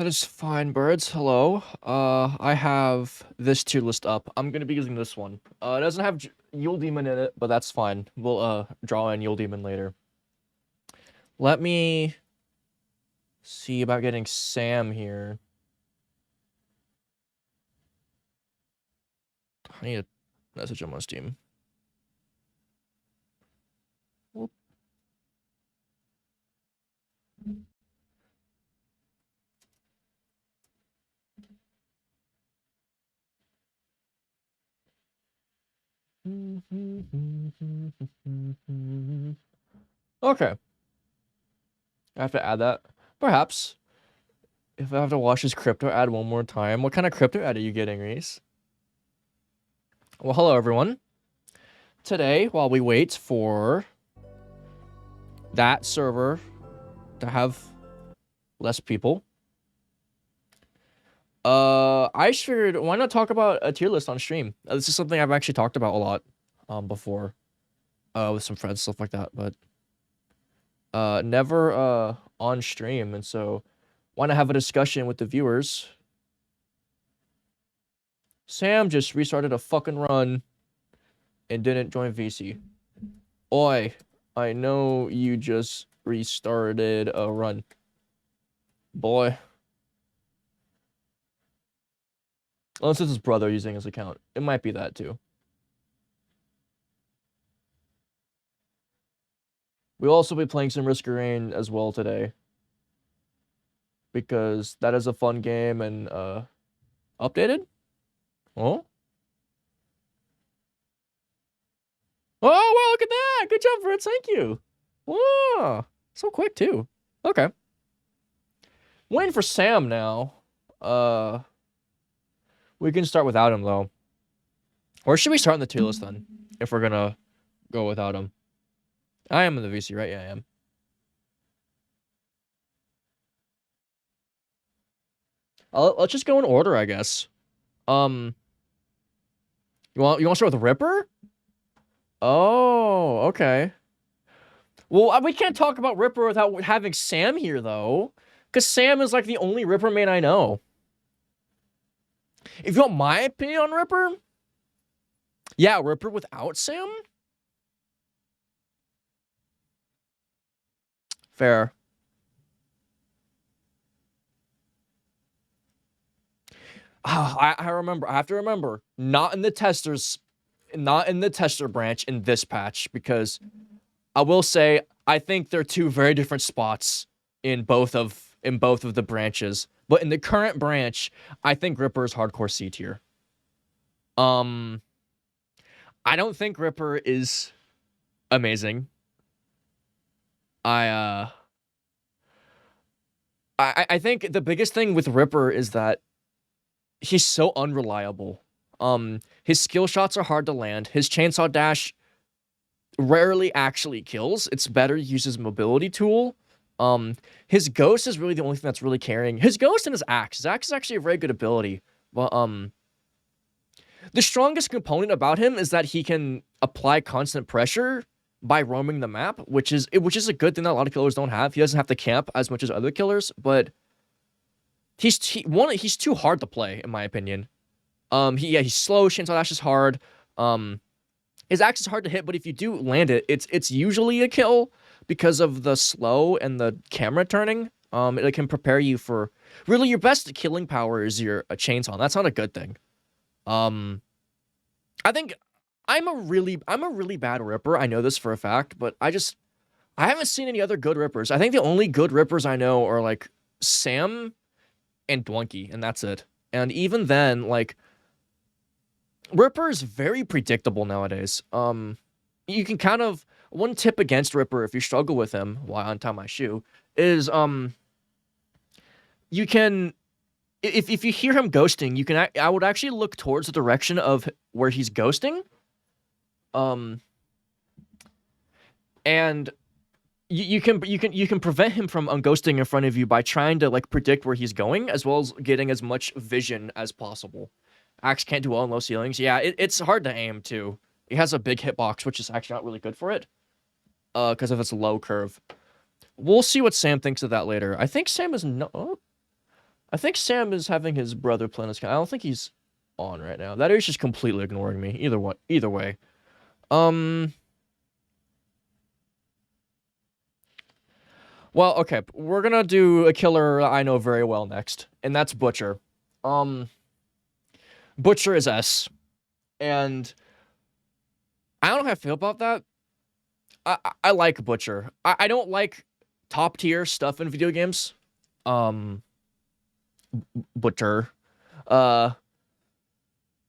That is fine, birds. Hello. I have this tier list up. I'm gonna be using this one. It doesn't have Yule Demon in it, but that's fine. We'll draw in Yule Demon later. Let me see about getting Sam here. I need a message on my Steam. Whoop. Okay. I have to add that. Perhaps. If I have to watch his crypto ad one more time. What kind of crypto ad are you getting, Reese? Well, hello, everyone. Today, while we wait for that server to have less people, I figured, why not talk about a tier list on stream? This is something I've actually talked about a lot, before, with some friends, stuff like that, but, never, on stream, and so, why not have a discussion with the viewers? Sam just restarted a fucking run and didn't join VC. Oi, I know you just restarted a run. Boy. Unless it's his brother using his account. It might be that too. We'll also be playing some Risk of Rain as well today. Because that is a fun game and, updated? Oh? Oh, wow, look at that! Good job, Fritz, thank you! Whoa! So quick, too. Okay. Waiting for Sam now. We can start without him, though. Or should we start in the tier list, then? If we're gonna go without him. I am in the VC, right? Yeah, I am. Let's just go in order, I guess. You want to start with Ripper? Oh, okay. Well, we can't talk about Ripper without having Sam here, though. Because Sam is, like, the only Ripper main I know. If you want my opinion on Ripper... Yeah, Ripper without Sam? Fair. I remember. I have to remember. Not in the tester branch in this patch, because I will say I think they're two very different spots in both of the branches. But in the current branch, I think Ripper is hardcore C tier. I don't think Ripper is amazing. I think the biggest thing with Ripper is that he's so unreliable. His skill shots are hard to land. His chainsaw dash rarely actually kills. It's better to use his mobility tool. His ghost is really the only thing that's really carrying. His ghost and his axe. His axe is actually a very good ability. But the strongest component about him is that he can apply constant pressure by roaming the map, which is a good thing that a lot of killers don't have. He doesn't have to camp as much as other killers, but he's too hard to play, in my opinion. He's slow. Chainsaw dash is hard. His axe is hard to hit, but if you do land it, it's usually a kill because of the slow and the camera turning. It can prepare you for really your best killing power is your chainsaw. That's not a good thing. I think I'm a really bad Ripper. I know this for a fact, but I haven't seen any other good Rippers. I think the only good Rippers I know are like Sam and Dwunky, and that's it. And even then, like, Ripper is very predictable nowadays. You can kind of, one tip against Ripper if you struggle with him while I untie my shoe is you can, if you hear him ghosting, you can, I would actually look towards the direction of where he's ghosting. And you can prevent him from unghosting in front of you by trying to like predict where he's going, as well as getting as much vision as possible. Axe can't do well in low ceilings. Yeah, it's hard to aim too. It has a big hitbox, which is actually not really good for it, because of its low curve. We'll see what Sam thinks of that later. I think Sam is no. I think Sam is having his brother play on his account. I don't think he's on right now. That is just completely ignoring me. Either way. Um. Well, okay. We're gonna do a killer I know very well next, and that's Butcher. Um. Butcher is S, and I don't know how I feel about that. I like Butcher. I don't like top tier stuff in video games. Um. Butcher. Uh.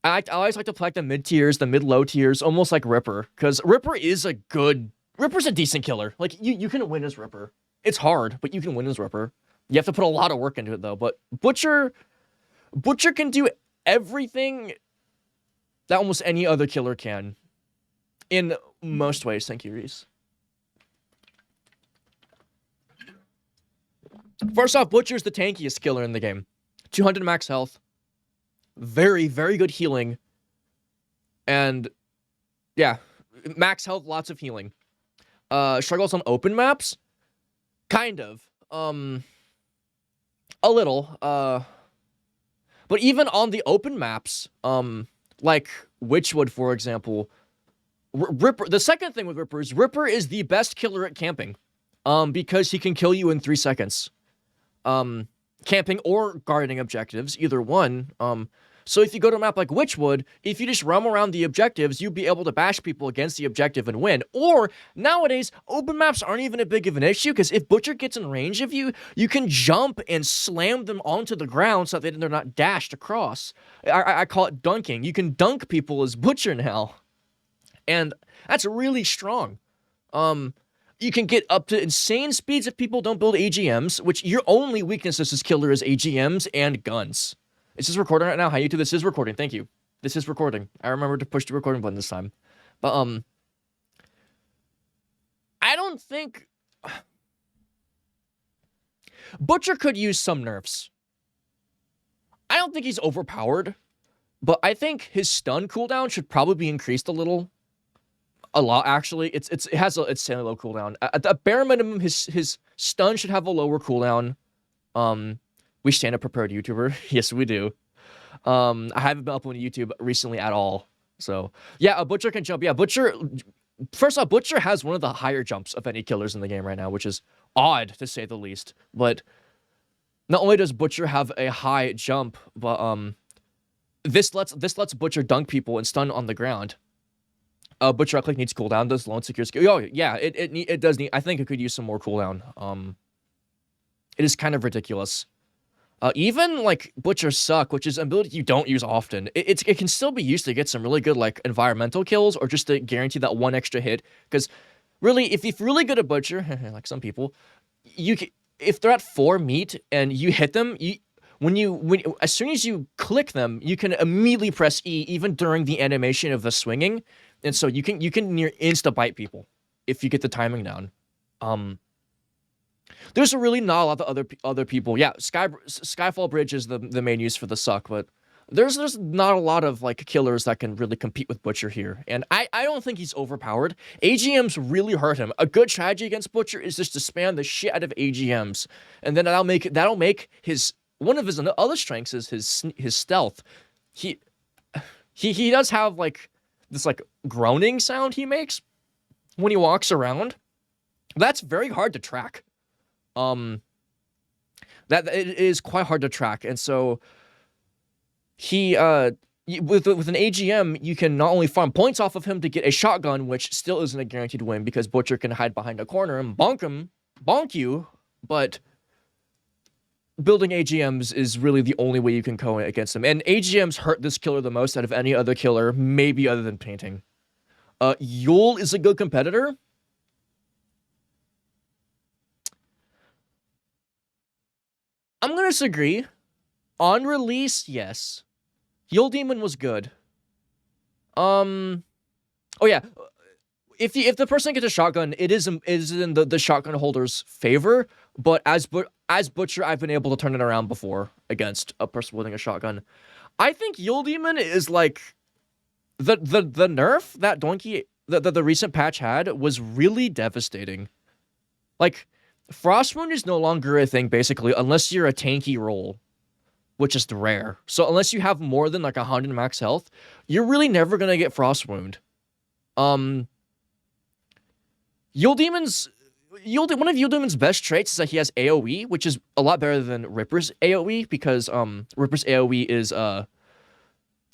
I always like to play like the mid tiers, the mid low tiers, almost like Ripper, because Ripper's a decent killer. Like you can win as Ripper. It's hard, but you can win as Ripper. You have to put a lot of work into it though. But Butcher can do everything that almost any other killer can, in most ways. Thank you, Reese. First off, Butcher's the tankiest killer in the game. 200 max health. Very, very good healing. And yeah, max health, lots of healing. Struggles on open maps? Kind of. A little. But even on the open maps, like Witchwood, for example, Ripper, the second thing with Ripper is the best killer at camping. Because he can kill you in 3 seconds. Camping or guarding objectives, either one. So if you go to a map like Witchwood, if you just roam around the objectives, you'll be able to bash people against the objective and win. Or, nowadays, open maps aren't even a big of an issue, because if Butcher gets in range of you, you can jump and slam them onto the ground so that they're not dashed across. I call it dunking. You can dunk people as Butcher now. And that's really strong. You can get up to insane speeds if people don't build AGMs, which your only weakness as this killer is AGMs and guns. Is this recording right now? Hi, YouTube. This is recording. Thank you. This is recording. I remember to push the recording button this time. But, I don't think... Butcher could use some nerfs. I don't think he's overpowered, but I think his stun cooldown should probably be increased a little. A lot, actually. It's insanely low cooldown. At the bare minimum, his stun should have a lower cooldown. We stand a prepared YouTuber. Yes, we do. I haven't been uploading YouTube recently at all. So, yeah, a Butcher can jump. Yeah, Butcher... First off, Butcher has one of the higher jumps of any killers in the game right now, which is odd, to say the least. But not only does Butcher have a high jump, but this lets Butcher dunk people and stun on the ground. Butcher right click needs cooldown. Does lone secure skill? Oh yeah, it does need. I think it could use some more cooldown. It is kind of ridiculous. Even like Butcher Suck, which is an ability you don't use often, it can still be used to get some really good like environmental kills or just to guarantee that one extra hit. Because really, if you're really good at Butcher, like some people, if they're at 4 meat and you hit them, as soon as you click them, you can immediately press E even during the animation of the swinging, and so you can near insta bite people if you get the timing down. There's really not a lot of other people. Yeah, Skyfall Bridge is the main use for the Suck, but there's not a lot of like killers that can really compete with Butcher here, and I don't think he's overpowered. AGMs really hurt him. A good strategy against Butcher is just to spam the shit out of AGMs, and then that'll make his one of his other strengths is his stealth. He does have like this like groaning sound he makes when he walks around. That's very hard to track. That it is quite hard to track, and so he with an AGM you can not only farm points off of him to get a shotgun, which still isn't a guaranteed win because Butcher can hide behind a corner and bonk you, but building AGMs is really the only way you can go against him, and AGMs hurt this killer the most out of any other killer, maybe other than painting. Yule is a good competitor. I'm gonna disagree. On release, yes. Yule Demon was good. Oh yeah. If the person gets a shotgun, it is in the shotgun holder's favor. But as Butcher, I've been able to turn it around before against a person wielding a shotgun. I think Yule Demon is like the nerf that Donkey the recent patch had was really devastating. Like, Frost Wound is no longer a thing, basically, unless you're a tanky role. which is rare. So unless you have more than like 100 max health, you're really never gonna get Frost Wound. Yule Demon's one of Yule Demon's best traits is that he has AoE, which is a lot better than Ripper's AoE because Ripper's AoE is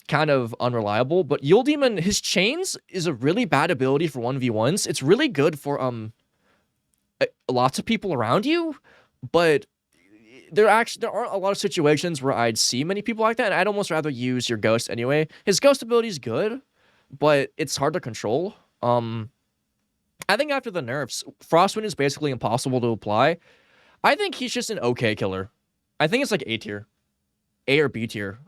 kind of unreliable. But Yule Demon, his chains is a really bad ability for 1v1s. It's really good for lots of people around you, but there aren't a lot of situations where I'd see many people like that, and I'd almost rather use your ghost anyway. His ghost ability is good, but it's hard to control. I think after the nerfs, Frostwind is basically impossible to apply. I think he's just an okay killer. I think it's like A tier. A or B tier.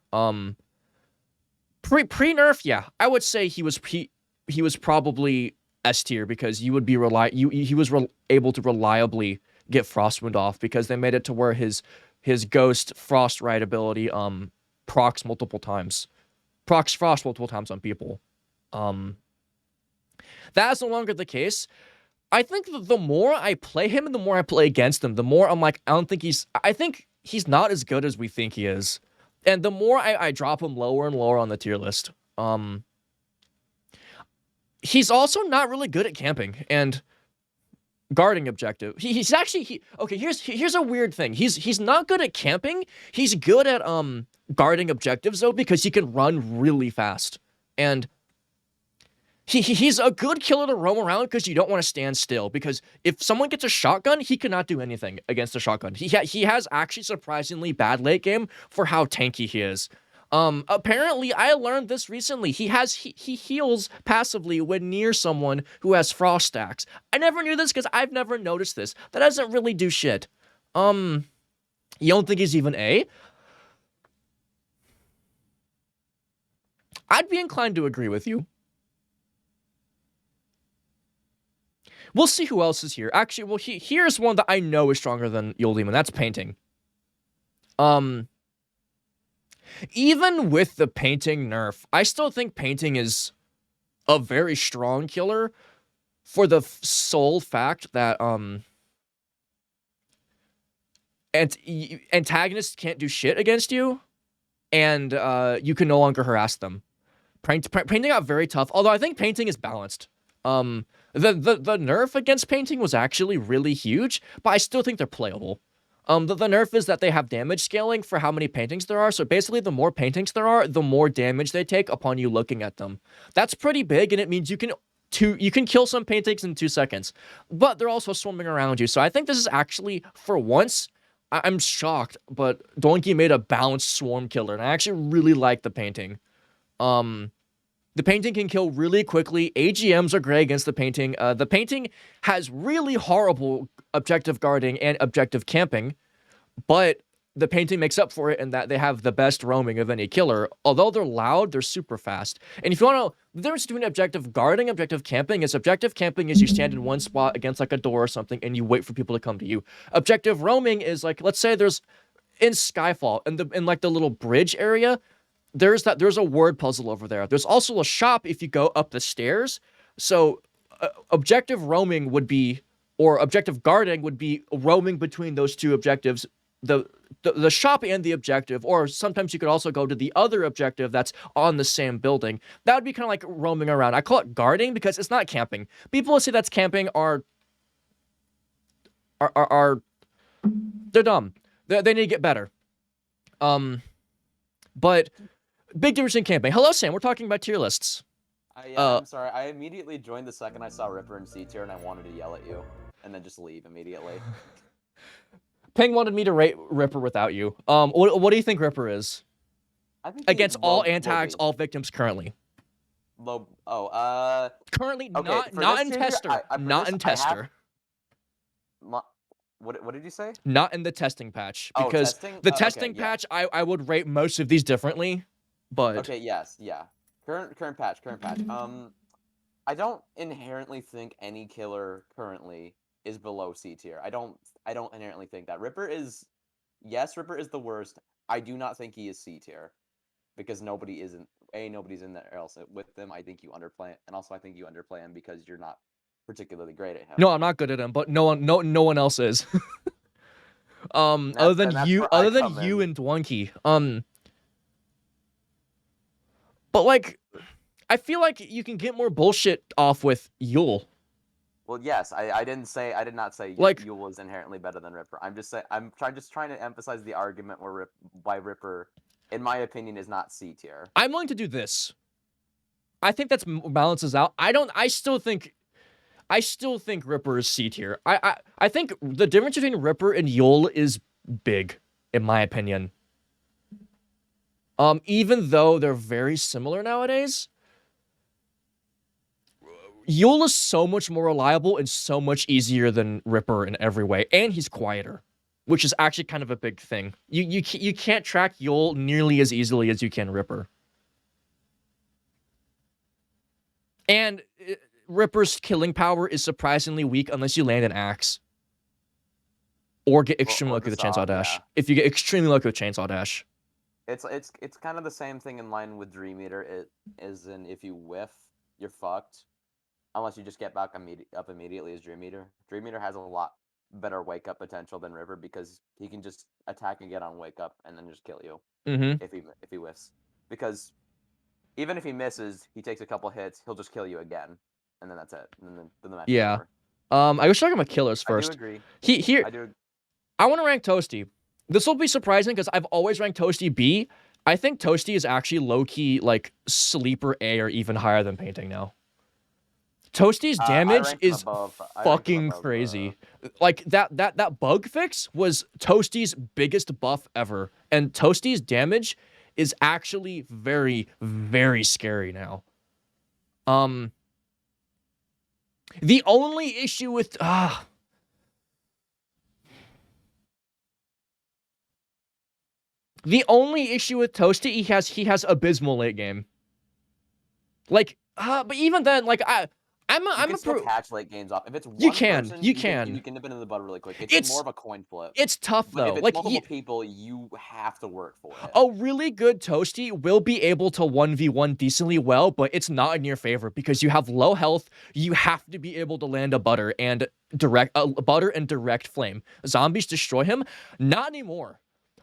Pre-nerf, yeah. I would say he was probably S tier because he was able to reliably get Frostwind off because they made it to where his Ghost Frost Ride ability procs multiple times. Procs Frost multiple times on people. That is no longer the case. I think the more I play him and the more I play against him, the more I'm like, I think he's not as good as we think he is. And the more I drop him lower and lower on the tier list. He's also not really good at camping and guarding objective. He's actually okay, here's a weird thing. He's not good at camping. He's good at guarding objectives though because he can run really fast. And he's a good killer to roam around because you don't want to stand still. Because if someone gets a shotgun, he cannot do anything against a shotgun. He has actually surprisingly bad late game for how tanky he is. Apparently, I learned this recently. He heals passively when near someone who has frost stacks. I never knew this because I've never noticed this. That doesn't really do shit. You don't think he's even A? I'd be inclined to agree with you. We'll see who else is here. Actually, well, here's one that I know is stronger than Yule Demon. That's Painting. Even with the Painting nerf, I still think Painting is a very strong killer for the sole fact that antagonists can't do shit against you, and you can no longer harass them. Painting got very tough, although I think Painting is balanced. The nerf against Painting was actually really huge, but I still think they're playable. The nerf is that they have damage scaling for how many paintings there are, so basically the more paintings there are, the more damage they take upon you looking at them. That's pretty big, and it means you can kill some paintings in 2 seconds, but they're also swarming around you, so I think this is actually, for once, I'm shocked, but Donkey made a balanced swarm killer, and I actually really like the Painting. The Painting can kill really quickly. AGMs are great against the Painting. The Painting has really horrible objective guarding and objective camping, but the Painting makes up for it in that they have the best roaming of any killer. Although they're loud, they're super fast. And if you want to know, the difference between objective guarding and objective camping is you stand in one spot against like a door or something and you wait for people to come to you. Objective roaming is like, let's say there's in Skyfall, in like the little bridge area, there's a word puzzle over there. There's also a shop if you go up the stairs. So objective roaming would be, or objective guarding would be roaming between those two objectives, the shop and the objective, or sometimes you could also go to the other objective that's on the same building. That would be kind of like roaming around. I call it guarding because it's not camping. People who say that's camping are they're dumb. They need to get better. But big difference in camping. Hello, Sam. We're talking about tier lists. I'm sorry. I immediately joined the second I saw Ripper in C tier, and I wanted to yell at you, and then just leave immediately. Ping wanted me to rate Ripper without you. What do you think Ripper is? I think against all antags, all victims currently. Low. Currently, okay, not in tester. Not in tester. What did you say? Not in the testing patch, because the testing patch, I would rate most of these differently, but okay, yes, yeah. Current patch. I don't inherently think any killer currently is below C tier. I don't inherently think that. Ripper is the worst. I do not think he is C tier, because nobody's in there else with them. I think you underplay, and also I think you underplay him because you're not particularly great at him. No, I'm not good at him, but no one else is. Other And than that's you, where I come in. and Dwunky. But like, I feel like you can get more bullshit off with Yule. Well, yes, I did not say Like, Yule was inherently better than Ripper. I'm just saying just trying to emphasize the argument why Ripper, in my opinion, is not C tier. I'm willing to do this. I think that's balances out. I don't. I still think Ripper is C tier. I think the difference between Ripper and Yule is big, in my opinion. Even though they're very similar nowadays, Yule is so much more reliable and so much easier than Ripper in every way, and he's quieter, which is actually kind of a big thing. You can't track Yule nearly as easily as you can Ripper. And Ripper's killing power is surprisingly weak unless you land an axe. Or get extremely lucky with the Chainsaw Dash. Yeah. If you get extremely lucky with Chainsaw Dash. It's kind of the same thing in line with Dream Eater. It is in if you whiff, you're fucked. Unless you just get back up immediately as Dream Eater. Dream Eater has a lot better wake up potential than Ripper because he can just attack again on wake up and then just kill you Mm-hmm. if he whiffs. Because even if he misses, he takes a couple hits, he'll just kill you again, and then that's it. And then the match is Yeah. over. I was talking about killers I do first. agree. Here, I do. I want to rank Toasty. This will be surprising because I've always ranked Toasty B. I think Toasty is actually low-key, like, sleeper A or even higher than Painting now. Toasty's I damage ranked him is above. fucking crazy. Like, that bug fix was Toasty's biggest buff ever. And Toasty's damage is actually very, very scary now. The only issue with the only issue with Toasty, he has abysmal late game. Like, but even then, like I'm can a still catch late games off. If it's you one can, person, you you can can. nip it in the bud really quick. It's more of a coin flip. It's tough But though. if it's Like multiple people, you have to work for it. a really good Toasty will be able to 1v1 decently well, but it's not in your favor because you have low health. You have to be able to land a butter and direct flame. Zombies destroy him. Not anymore.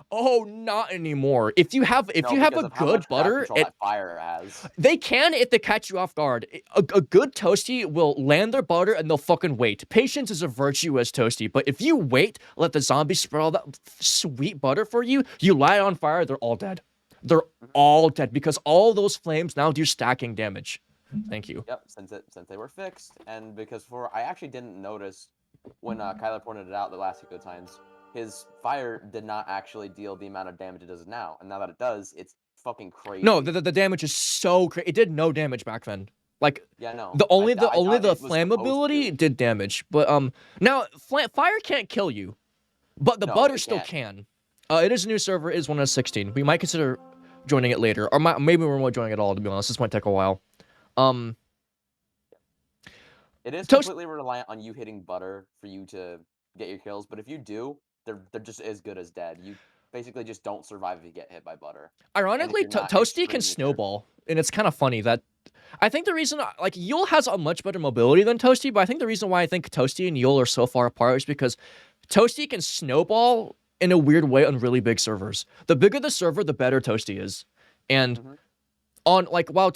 Oh, not anymore. If you have a Of how good much crowd butter, control that fire has. they can if they catch you off guard. A good Toasty will land their butter and they'll fucking wait. Patience is a virtue as Toasty, but if you wait, let the zombies spread all that sweet butter for you, you light on fire, they're all dead. They're all dead because all those flames now do stacking damage. Thank you. Yep, since they were fixed, and because I actually didn't notice when Kyler pointed it out the last few times, his fire did not actually deal the amount of damage it does now, and now that it does, it's fucking crazy. No, the damage is so crazy. It did no damage back then. Like yeah, no. The only the it flammability did damage, but now fire can't kill you, but the butter still can. It is a new server. It is 1 of 16. We might consider joining it later, or maybe we won't join it at all. To be honest, this might take a while. It is completely reliant on you hitting butter for you to get your kills, but if you do, they're just as good as dead. You basically just don't survive if you get hit by butter. Ironically, Toasty can snowball, and it's kind of funny that I think the reason, like, Yule has a much better mobility than Toasty, but I think the reason why I think Toasty and Yule are so far apart is because Toasty can snowball in a weird way on really big servers. The bigger the server, the better Toasty is. And on, like, while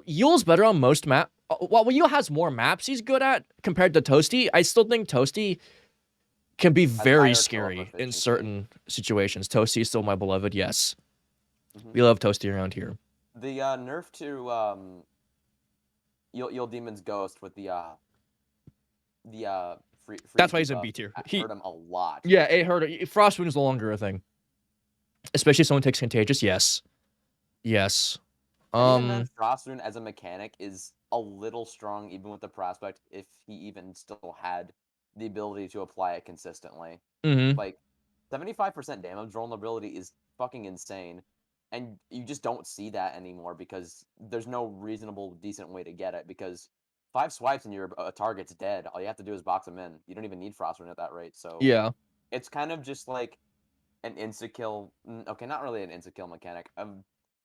Yule's better on most map, while Yule has more maps he's good at compared to Toasty, I still think Toasty can be very scary in certain situations. Toasty is still my beloved, yes. We love Toasty around here. The nerf to Yule Demon's Ghost with the free that's why he's in B tier. He hurt him a lot. Yeah, it hurt him. Frost Wound is no longer a thing. Especially if someone takes Contagious, yes. Yes. Even then, Frost Wound as a mechanic is a little strong, even with the prospect, if he even still had the ability to apply it consistently. Like, 75% damage vulnerability is fucking insane. And you just don't see that anymore because there's no reasonable, decent way to get it. Because 5 swipes and your target's dead. All you have to do is box them in. You don't even need Frost Wound at that rate. So yeah, it's kind of just like an insta-kill. Okay, not really an insta-kill mechanic. A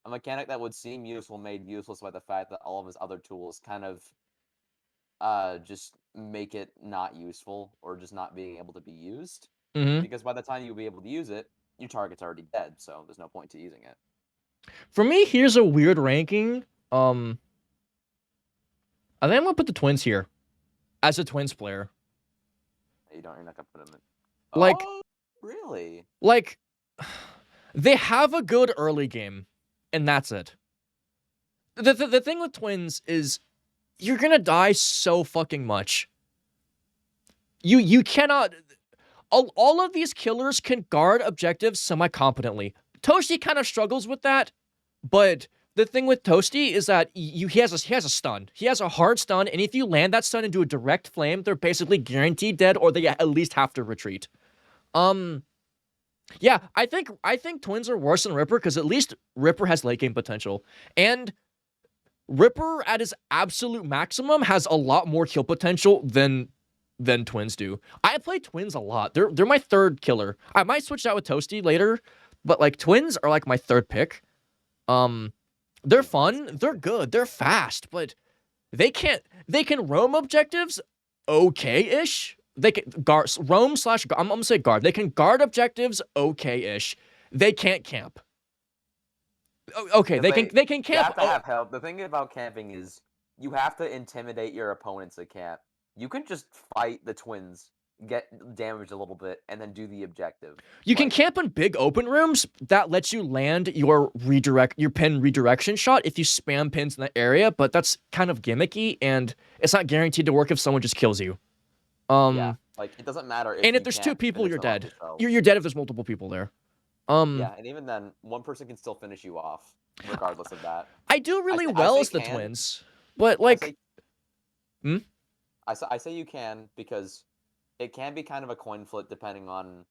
mechanic that would seem useful made useless by the fact that all of his other tools kind of just make it not useful or just not being able to be used. Mm-hmm. because by the time you'll be able to use it, your target's already dead, so there's no point to using it. For me, here's a weird ranking. I think I'm gonna put the Twins here as a Twins player. You're not gonna put them in. Like, Oh, really? like, they have a good early game, and that's it. The thing with Twins is you're gonna die so fucking much. You cannot. All of these killers can guard objectives semi-competently. Toasty kind of struggles with that, but the thing with Toasty is that he has a stun. He has a hard stun, and if you land that stun into a direct flame, they're basically guaranteed dead, or they at least have to retreat. Yeah, I think Twins are worse than Ripper because at least Ripper has late game potential, and Ripper at his absolute maximum has a lot more kill potential than Twins do. I play Twins a lot. They're my third killer. I might switch out with Toasty later, but like Twins are like my third pick. They're fun, they're good, they're fast, but they can roam objectives okay-ish. They can guard roam slash I'm gonna say guard. They can guard objectives okay-ish. They can't camp. Okay, they can camp. You have to have help. The thing about camping is you have to intimidate your opponents to camp. You can just fight the Twins, get damaged a little bit, and then do the objective. You can camp in big open rooms that lets you land your pin redirection shot if you spam pins in that area, but that's kind of gimmicky and it's not guaranteed to work if someone just kills you. Yeah, like it doesn't matter. And if there's two people, you're dead. You're dead if there's multiple people there. Yeah, and even then, one person can still finish you off, regardless of that. I do really well as the Twins, but like, I say you can because it can be kind of a coin flip depending on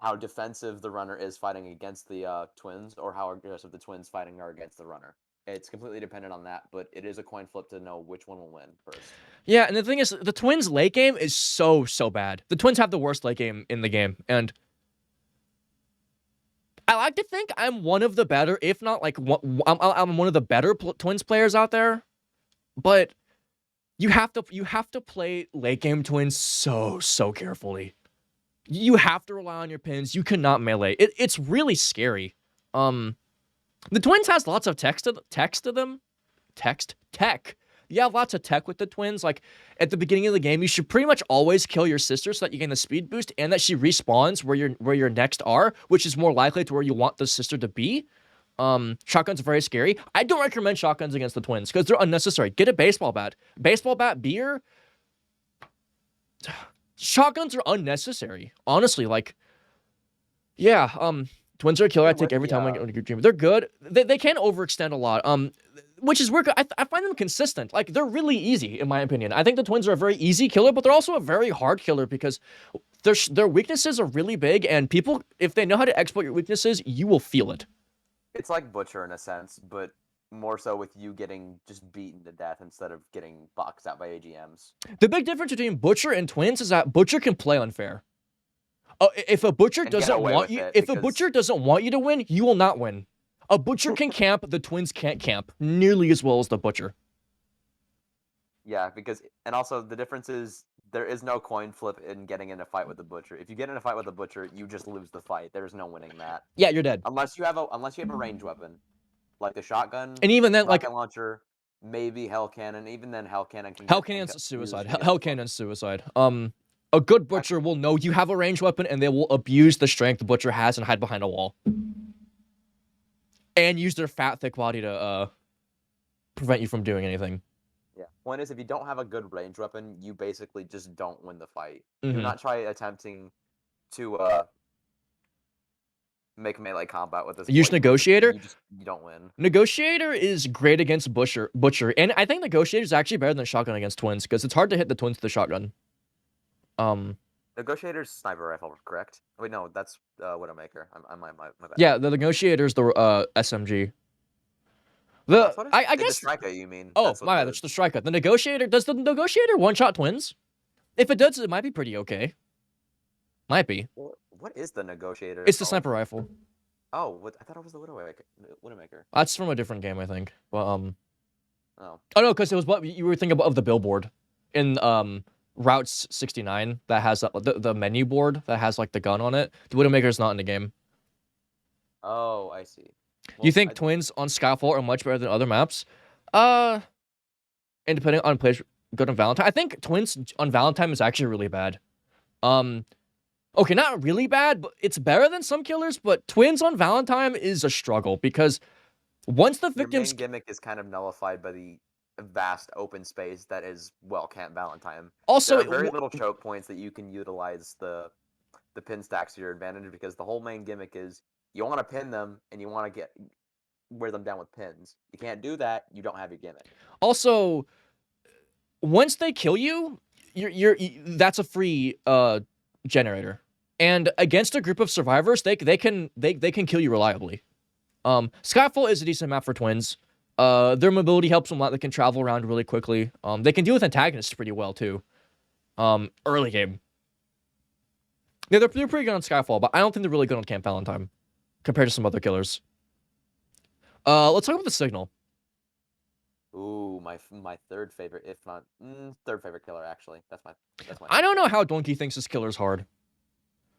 how defensive the runner is fighting against the Twins, or how aggressive the Twins fighting are against the runner. It's completely dependent on that, but it is a coin flip to know which one will win first. Yeah, and the thing is, the Twins' late game is so bad. The Twins have the worst late game in the game, and I like to think I'm one of the better, if not like I'm one of the better Twins players out there. But you have to play late game Twins so carefully. You have to rely on your pins. You cannot melee. It's really scary. The Twins has lots of tech. You have lots of tech with the Twins. Like at the beginning of the game, you should pretty much always kill your sister so that you gain the speed boost and that she respawns where your next are, which is more likely to where you want the sister to be. Shotguns are very scary. I don't recommend shotguns against the Twins because they're unnecessary. Get a baseball bat. Baseball bat, beer. Shotguns are unnecessary. Honestly, like, yeah. Twins are a killer. I take every time I get into a dream. They're good. They can overextend a lot. Which is weird. I find them consistent. Like they're really easy in my opinion. I think the Twins are a very easy killer, but they're also a very hard killer because their weaknesses are really big, and people, if they know how to exploit your weaknesses, you will feel it. It's like Butcher in a sense, but more so with you getting just beaten to death instead of getting boxed out by AGMs. The big difference between Butcher and Twins is that Butcher can play unfair. If a Butcher doesn't want you, if a Butcher doesn't want you to win, you will not win. A Butcher can camp, the Twins can't camp nearly as well as the Butcher. Yeah, and also the difference is there is no coin flip in getting in a fight with the Butcher. If you get in a fight with the Butcher, you just lose the fight. There's no winning that. Yeah, you're dead. Unless you have a ranged weapon, like the shotgun. And even then, like launcher, maybe Hell Cannon. Even then, Hell Cannon can. Hell Cannon's suicide. Hell Cannon's suicide. A good Butcher will know you have a ranged weapon, and they will abuse the strength the Butcher has and hide behind a wall. And use their fat, thick body to prevent you from doing anything. Yeah. Point is, if you don't have a good ranged weapon, you basically just don't win the fight. Mm-hmm. Do not try attempting to make melee combat with this. Use Negotiator. You don't win. Negotiator is great against Butcher, and I think Negotiator is actually better than Shotgun against Twins because it's hard to hit the Twins with the shotgun. Negotiator's sniper rifle, correct? Wait, no, that's Widowmaker. My bad. Yeah, the Negotiator's the SMG. I guess the Striker, you mean? Oh, my bad. That's the Striker. The Negotiator. Does the Negotiator one-shot Twins? If it does, it might be pretty okay. Might be. What is the Negotiator? It's the sniper rifle. Oh, I thought it was the Widowmaker. That's from a different game, I think. But Oh no, because it was what you were thinking of the billboard in Route 69 that has the menu board that has like the gun on it. The Widowmaker is not in the game. Oh, I see. You Well, think twins on Skyfall are much better than other maps? And depending on place good on Valentine, I think twins on Valentine is actually really bad. Okay, not really bad, but it's better than some killers. But twins on Valentine is a struggle because once the your victims main gimmick is kind of nullified by the vast open space that is Camp Valentine. also There are very little choke points that you can utilize the pin stacks to your advantage because the whole main gimmick is you want to pin them and you want to wear them down with pins. You can't do that, you don't have your gimmick. Also, once they kill you, that's a free generator. And against a group of survivors, they can kill you reliably. Skyfall is a decent map for twins. Their mobility helps them a lot. They can travel around really quickly. They can deal with antagonists pretty well too. Early game. Yeah, they're pretty good on Skyfall, but I don't think they're really good on Camp Valentine compared to some other killers. Let's talk about the Signal. Ooh, my third favorite, if not third favorite killer, actually. That's my. I don't know how Donkey thinks this killer's hard.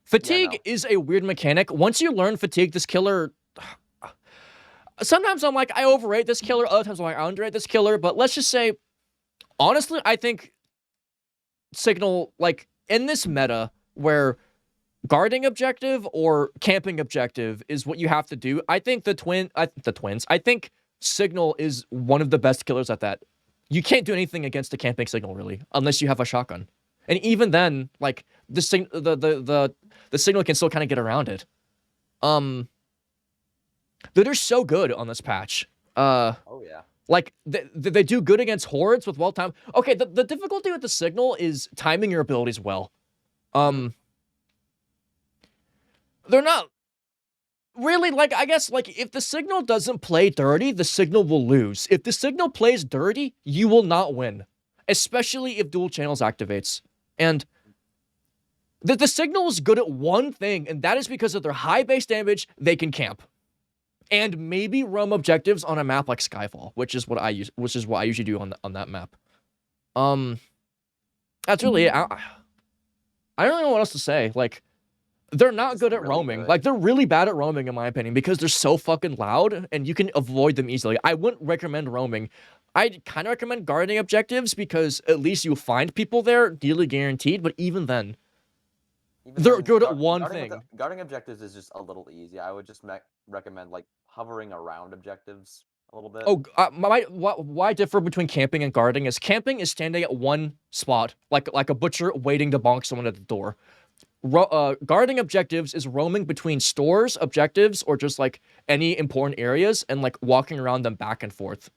Fatigue is a weird mechanic. Once you learn Fatigue, this killer. Sometimes I'm like, I overrate this killer. Other times I'm like, I underrate this killer. But let's just say, honestly, I think Signal, like, in this meta where guarding objective or camping objective is what you have to do, I think I think Signal is one of the best killers at that. You can't do anything against a camping Signal, really, unless you have a shotgun. And even then, like, the Signal can still kind of get around it. They're so good on this patch. Oh, yeah. Like, they do good against hordes with well-timed... Okay, the difficulty with the Signal is timing your abilities well. They're not... Really, like, I guess, like, if the Signal doesn't play dirty, the Signal will lose. If the Signal plays dirty, you will not win. Especially if dual channels activates. And the Signal is good at one thing, and that is because of their high base damage, they can camp. And maybe roam objectives on a map like Skyfall, which is what I usually do on that map. That's really it. I don't really know what else to say. Like, they're not good at roaming. Like, they're really bad at roaming, in my opinion, because they're so fucking loud, and you can avoid them easily. I wouldn't recommend roaming. I'd kind of recommend guarding objectives, because at least you'll find people there, nearly guaranteed, but even then, they're good at one thing. Guarding objectives is just a little easy. I would just recommend, like, hovering around objectives a little bit. Oh, why differ between camping and guarding is camping is standing at one spot, like a butcher waiting to bonk someone at the door. Guarding objectives is roaming between stores, objectives, or just like any important areas and like walking around them back and forth.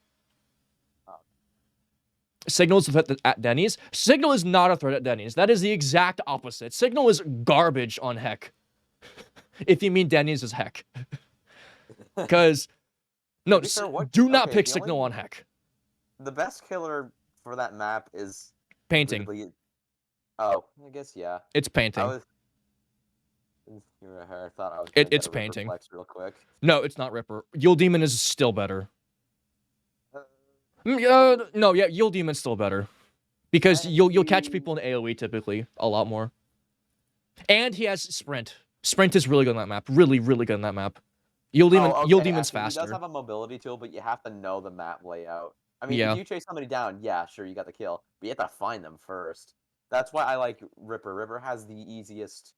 Signal's a threat at Denny's. Signal is not a threat at Denny's. That is the exact opposite. Signal is garbage on Heck. If you mean Denny's is Heck. Because, no, do not pick Signal on Heck. The best killer for that map is... Painting. Oh, I guess, yeah. It's painting. I thought I was it's painting. Real quick. No, it's not Ripper. Yule Demon is still better. No, yeah, Yule Demon's still better. Because you'll catch people in AoE typically a lot more. And he has Sprint. Sprint is really good on that map. Really, really good on that map. Yule Demon's faster. He does have a mobility tool, but you have to know the map layout. I mean, if you chase somebody down, yeah, sure, you got the kill. But you have to find them first. That's why I like Ripper. Ripper has the easiest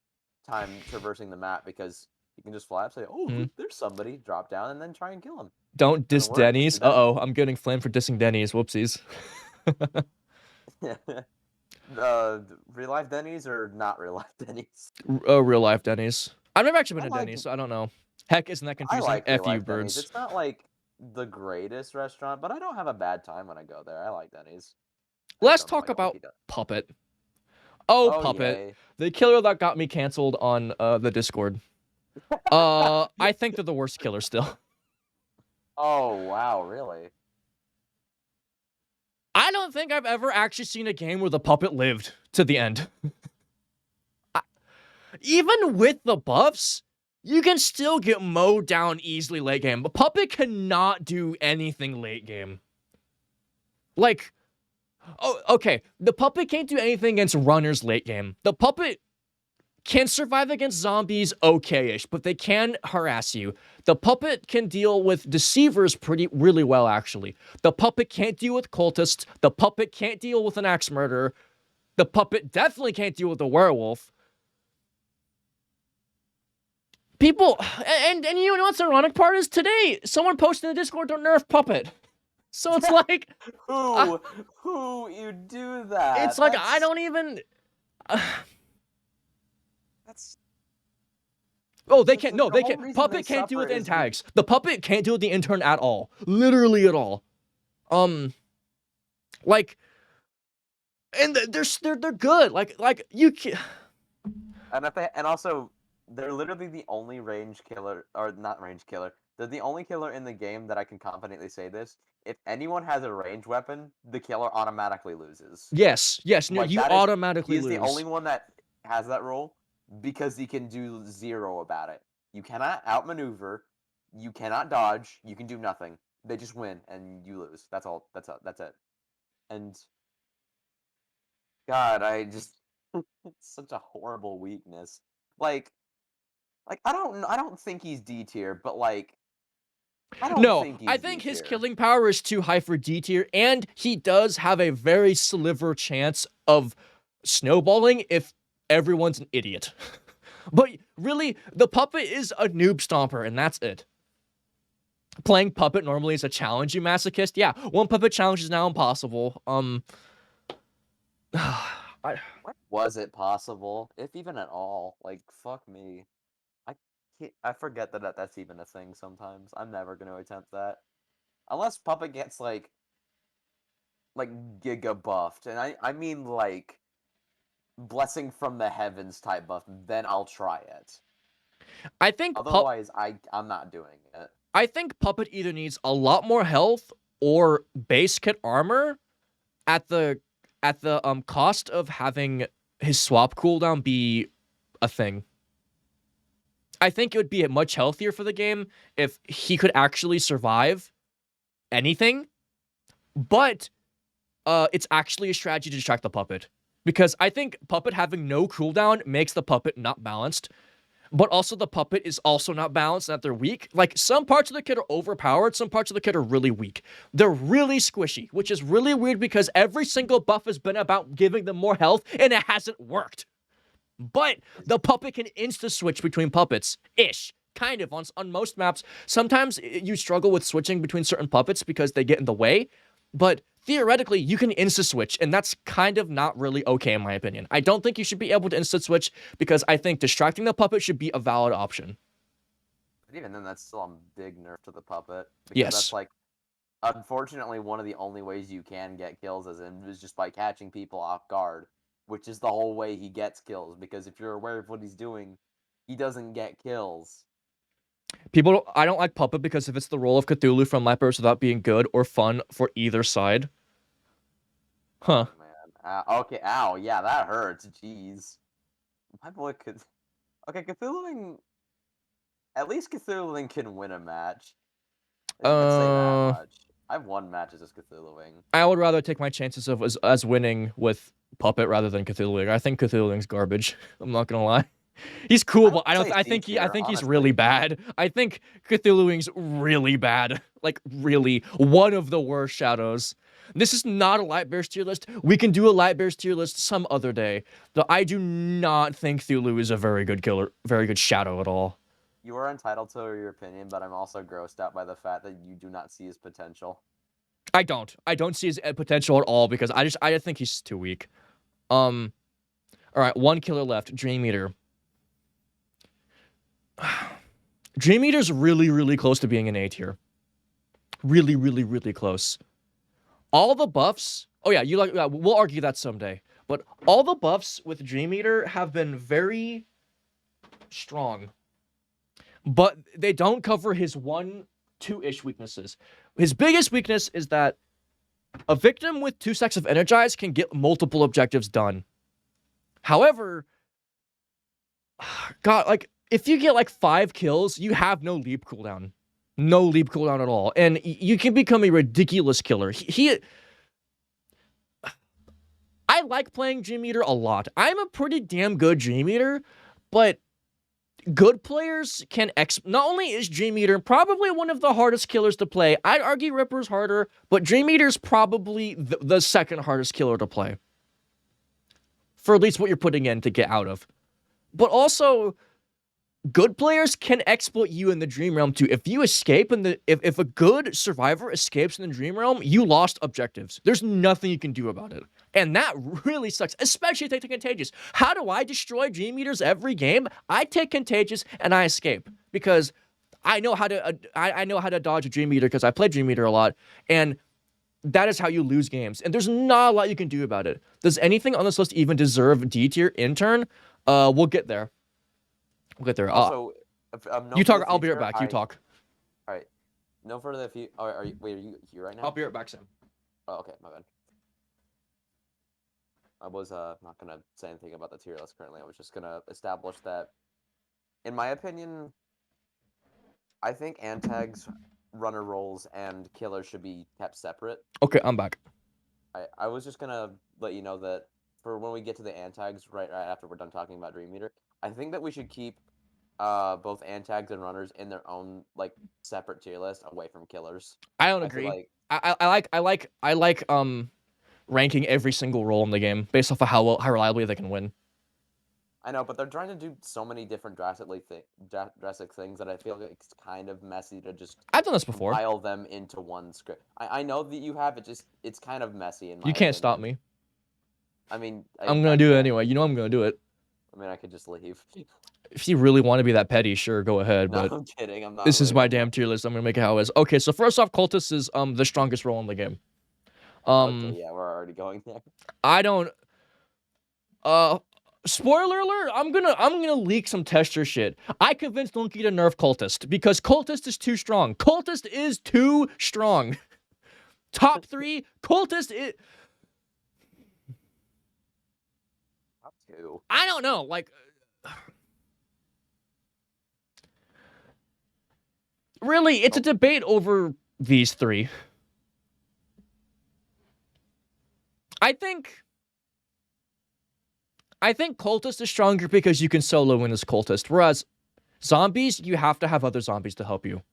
time traversing the map because you can just fly up, say, oh, there's somebody, drop down, and then try and kill him. Don't diss Denny's. Uh-oh, I'm getting flamed for dissing Denny's. Whoopsies. Real life Denny's or not real life Denny's? Real life Denny's. I've never actually been to Denny's, so I don't know. Heck, isn't that confusing? I like F you, birds. Denny's. It's not like the greatest restaurant, but I don't have a bad time when I go there. I like Denny's. Let's talk about Puppet. Oh, Puppet. Yay. The killer that got me canceled on the Discord. I think they're the worst killer still. Oh, wow, really? I don't think I've ever actually seen a game where the Puppet lived to the end. Even with the buffs, you can still get mowed down easily late game, but Puppet cannot do anything late game. Like, Oh, okay. The puppet can't do anything against runners late game. The puppet can survive against zombies okay-ish, but they can harass you. The puppet can deal with deceivers really well, actually. The puppet can't deal with cultists. The puppet can't deal with an axe murderer. The puppet definitely can't deal with a werewolf. People, and you know what's the ironic part is today, someone posted in the Discord to nerf puppet. So it's like, Who you do that? it's like, I don't even... That's Oh, they can't. No, the they whole can't. reason Puppet they can't deal with suffer end is tags. The puppet can't deal with the intern at all. Literally at all. Like, and they're good. Like you can. and also they're literally the only range killer, or not range killer. They're the only killer in the game that I can confidently say this. If anyone has a range weapon, the killer automatically loses. Yes. No, Like you that is automatically he is lose. the only one that has that rule because he can do zero about it. You cannot outmaneuver, you cannot dodge, you can do nothing. They just win and you lose. That's all. That's it. And God, I just it's such a horrible weakness. Like I don't think he's D tier, but like I don't No, think I he's D think his tier. killing power is too high for D tier, and he does have a very sliver chance of snowballing if everyone's an idiot. But really, the puppet is a noob stomper, and that's it. Playing puppet normally is a challenge, you masochist. Yeah, one puppet challenge is now impossible. I, When was it possible, if even at all? Like fuck me. I forget that that's even a thing sometimes. I'm never going to attempt that. Unless Puppet gets like giga buffed. And I mean like blessing from the heavens type buff, then I'll try it. I think Otherwise I'm not doing it. I think puppet either needs a lot more health or base kit armor at the cost of having his swap cooldown be a thing. I think it would be much healthier for the game if he could actually survive anything, but it's actually a strategy to distract the puppet. Because I think puppet having no cooldown makes the puppet not balanced, but also the puppet is also not balanced and that they're weak. Like, some parts of the kit are overpowered, some parts of the kit are really weak. They're really squishy, which is really weird because every single buff has been about giving them more health, and it hasn't worked. But the puppet can insta-switch between puppets-ish. Kind of, on most maps. Sometimes you struggle with switching between certain puppets because they get in the way, but theoretically, you can insta-switch, and that's kind of not really okay in my opinion. I don't think you should be able to insta-switch because I think distracting the puppet should be a valid option. But even then, that's still a big nerf to the puppet. Because Yes. that's like, unfortunately, one of the only ways you can get kills is just by catching people off guard, which is the whole way he gets kills. Because if you're aware of what he's doing, he doesn't get kills. I don't like puppet because if it's the role of Cthulhu from Lepers without being good or fun for either side. Huh. Oh, man. Okay, ow, yeah, that hurts. Jeez. My boy could. Okay, Cthulhu. At least Cthulhu can win a match. I didn't even say that much. I've won matches as Cthulhu. I would rather take my chances of as winning with puppet rather than Cthulhu. I think Cthulhu's garbage. I'm not gonna lie. He's cool, but I think he's really bad. I think Cthulhu's really bad. Like, really, one of the worst shadows. This is not a Lightbear's tier list. We can do a Lightbear's tier list some other day. But I do not think Cthulhu is a very good killer, very good shadow at all. You are entitled to your opinion, but I'm also grossed out by the fact that you do not see his potential. I don't see his potential at all because I think he's too weak. All right, one killer left, Dream Eater. Dream Eater's really, really close to being an A tier. Really, really, really close. All the buffs. Oh yeah, we'll argue that someday. But all the buffs with Dream Eater have been very strong. But they don't cover his 1-2-ish weaknesses. His biggest weakness is that a victim with 2 stacks of Energize can get multiple objectives done. However, God, like, if you get like 5 kills, you have no leap cooldown. No leap cooldown at all. And you can become a ridiculous killer. like playing Dream Eater a lot. I'm a pretty damn good Dream Eater, but good players can not only is Dream Eater probably one of the hardest killers to play, I'd argue Ripper's harder, but Dream Eater's probably the second hardest killer to play. For at least what you're putting in to get out of. But also, good players can exploit you in the Dream Realm too. If you escape if a good survivor escapes in the Dream Realm, you lost objectives. There's nothing you can do about it. And that really sucks, especially if they take Contagious. How do I destroy Dream Eaters every game? I take Contagious and I escape because I know how to I know how to dodge a Dream Eater because I play Dream Eater a lot, and that is how you lose games. And there's not a lot you can do about it. Does anything on this list even deserve D tier intern? We'll get there. We'll get there. Also, you talk. I'll be right back. You talk. All right. No further. Wait, are you here right now? I'll be right back, Sam. Oh, okay. My bad. I was not gonna say anything about the tier list currently. I was just gonna establish that, in my opinion, I think antags, runner roles, and killers should be kept separate. Okay, I'm back. I was just gonna let you know that for when we get to the antags, right after we're done talking about Dream Eater, I think that we should keep both antags and runners in their own like separate tier list away from killers. I don't agree. I like ranking every single role in the game based off of how reliably they can win. I know, but they're trying to do so many different drastic things that I feel like it's kind of messy to just. I've done this before. Compile them into one script. I know that you have it. It's kind of messy in my. You can't stop me. I mean, I'm gonna do it anyway. You know I'm gonna do it. I mean, I could just leave. If you really want to be that petty, sure, go ahead. No, but I'm kidding. I'm not. This is my damn tier list. I'm gonna make it how it is. Okay, so first off, Cultist is the strongest role in the game. Okay, yeah, we're already going there. I don't. Spoiler alert! I'm gonna leak some tester shit. I convinced Donkey to nerf Cultist because Cultist is too strong. Cultist is too strong. Top 3, Cultist is. Top 2. I don't know, like. Really, it's a debate over these 3. I think Cultist is stronger because you can solo win as Cultist, whereas zombies, you have to have other zombies to help you.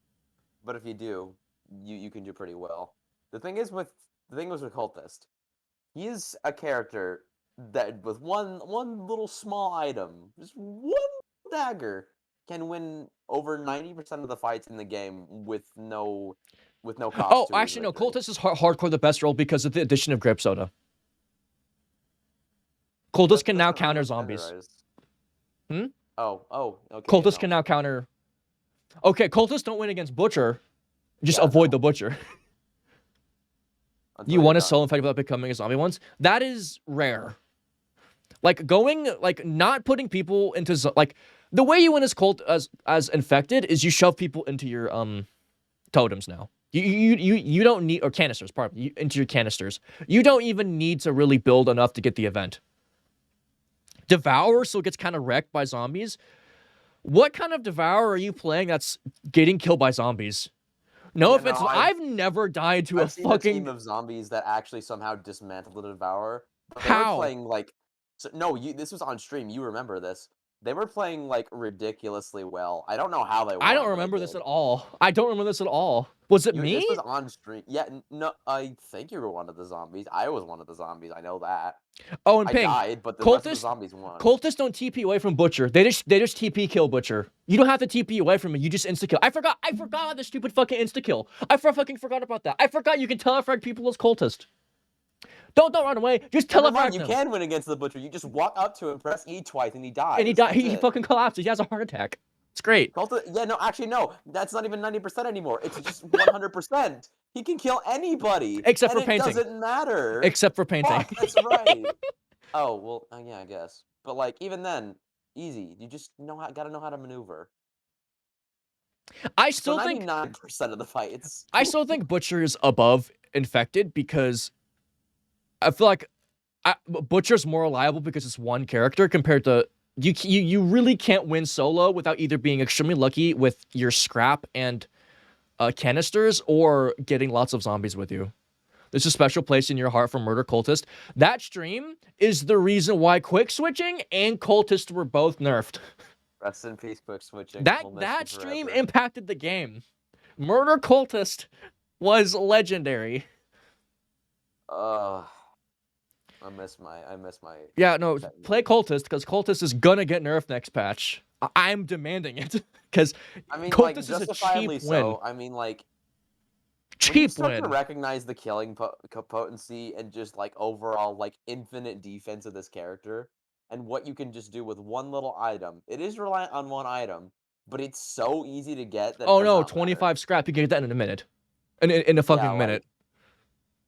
But if you do, you can do pretty well. The thing is with Cultist, he is a character that with one little small item, just one dagger, can win over 90% of the fights in the game with no cost. Oh, actually, no. Cultist is hardcore the best role because of the addition of Grape Soda. Cultist can now counter zombies. Oh, okay. Cultist can now counter. Okay, Cultists don't win against Butcher. Just avoid the Butcher. You want to solo fight without becoming a zombie once? That is rare. Like not putting people into like the way you win as infected is you shove people into your totems now. You don't need, or canisters, pardon me, into your canisters. You don't even need to really build enough to get the event. Devourer still gets kind of wrecked by zombies. What kind of Devourer are you playing that's getting killed by zombies? No offense, I've never died to a fucking a team of zombies that actually somehow dismantled the Devourer. But they were playing like this was on stream. You remember this? They were playing like ridiculously well. I don't know how they won. I don't remember this at all. I don't remember this at all. Was it me? This was on stream. Yeah, no, I think you were one of the zombies. I was one of the zombies. I know that. Oh, and Ping. I died, but the rest of the zombies won. Cultists don't TP away from Butcher. They just TP kill Butcher. You don't have to TP away from it. You just insta kill. I forgot the stupid fucking insta kill. I fucking forgot about that. I forgot you can telefrag people as Cultist. Don't run away. Just telefrag them. You can win against the Butcher. You just walk up to him, press E twice, and he dies. And he died. He fucking collapses. He has a heart attack. It's great. Yeah, no, actually, no. That's not even 90% anymore. It's just 100%. He can kill anybody. Except for painting. It doesn't matter. Except for painting. Fuck, that's right. Oh, well, yeah, I guess. But, like, even then, easy. You just gotta know how to maneuver. I still think 99% of the fights. I still think Butcher is above Infected because I feel like Butcher's more reliable because it's one character compared to you really can't win solo without either being extremely lucky with your scrap and canisters or getting lots of zombies with you. There's a special place in your heart for Murder Cultist. That stream is the reason why quick switching and Cultist were both nerfed. Rest in peace, quick switching. That stream impacted the game. Murder Cultist was legendary. I miss my. Yeah, no, play Cultist because Cultist is gonna get nerfed next patch. I'm demanding it because Cultist is a cheap win. I mean, like, cheap when you start win. to recognize the killing potency and just like overall like infinite defense of this character and what you can just do with one little item. It is reliant on one item, but it's so easy to get that. Oh no, 25 scrap. You can get that in a minute. In a fucking minute.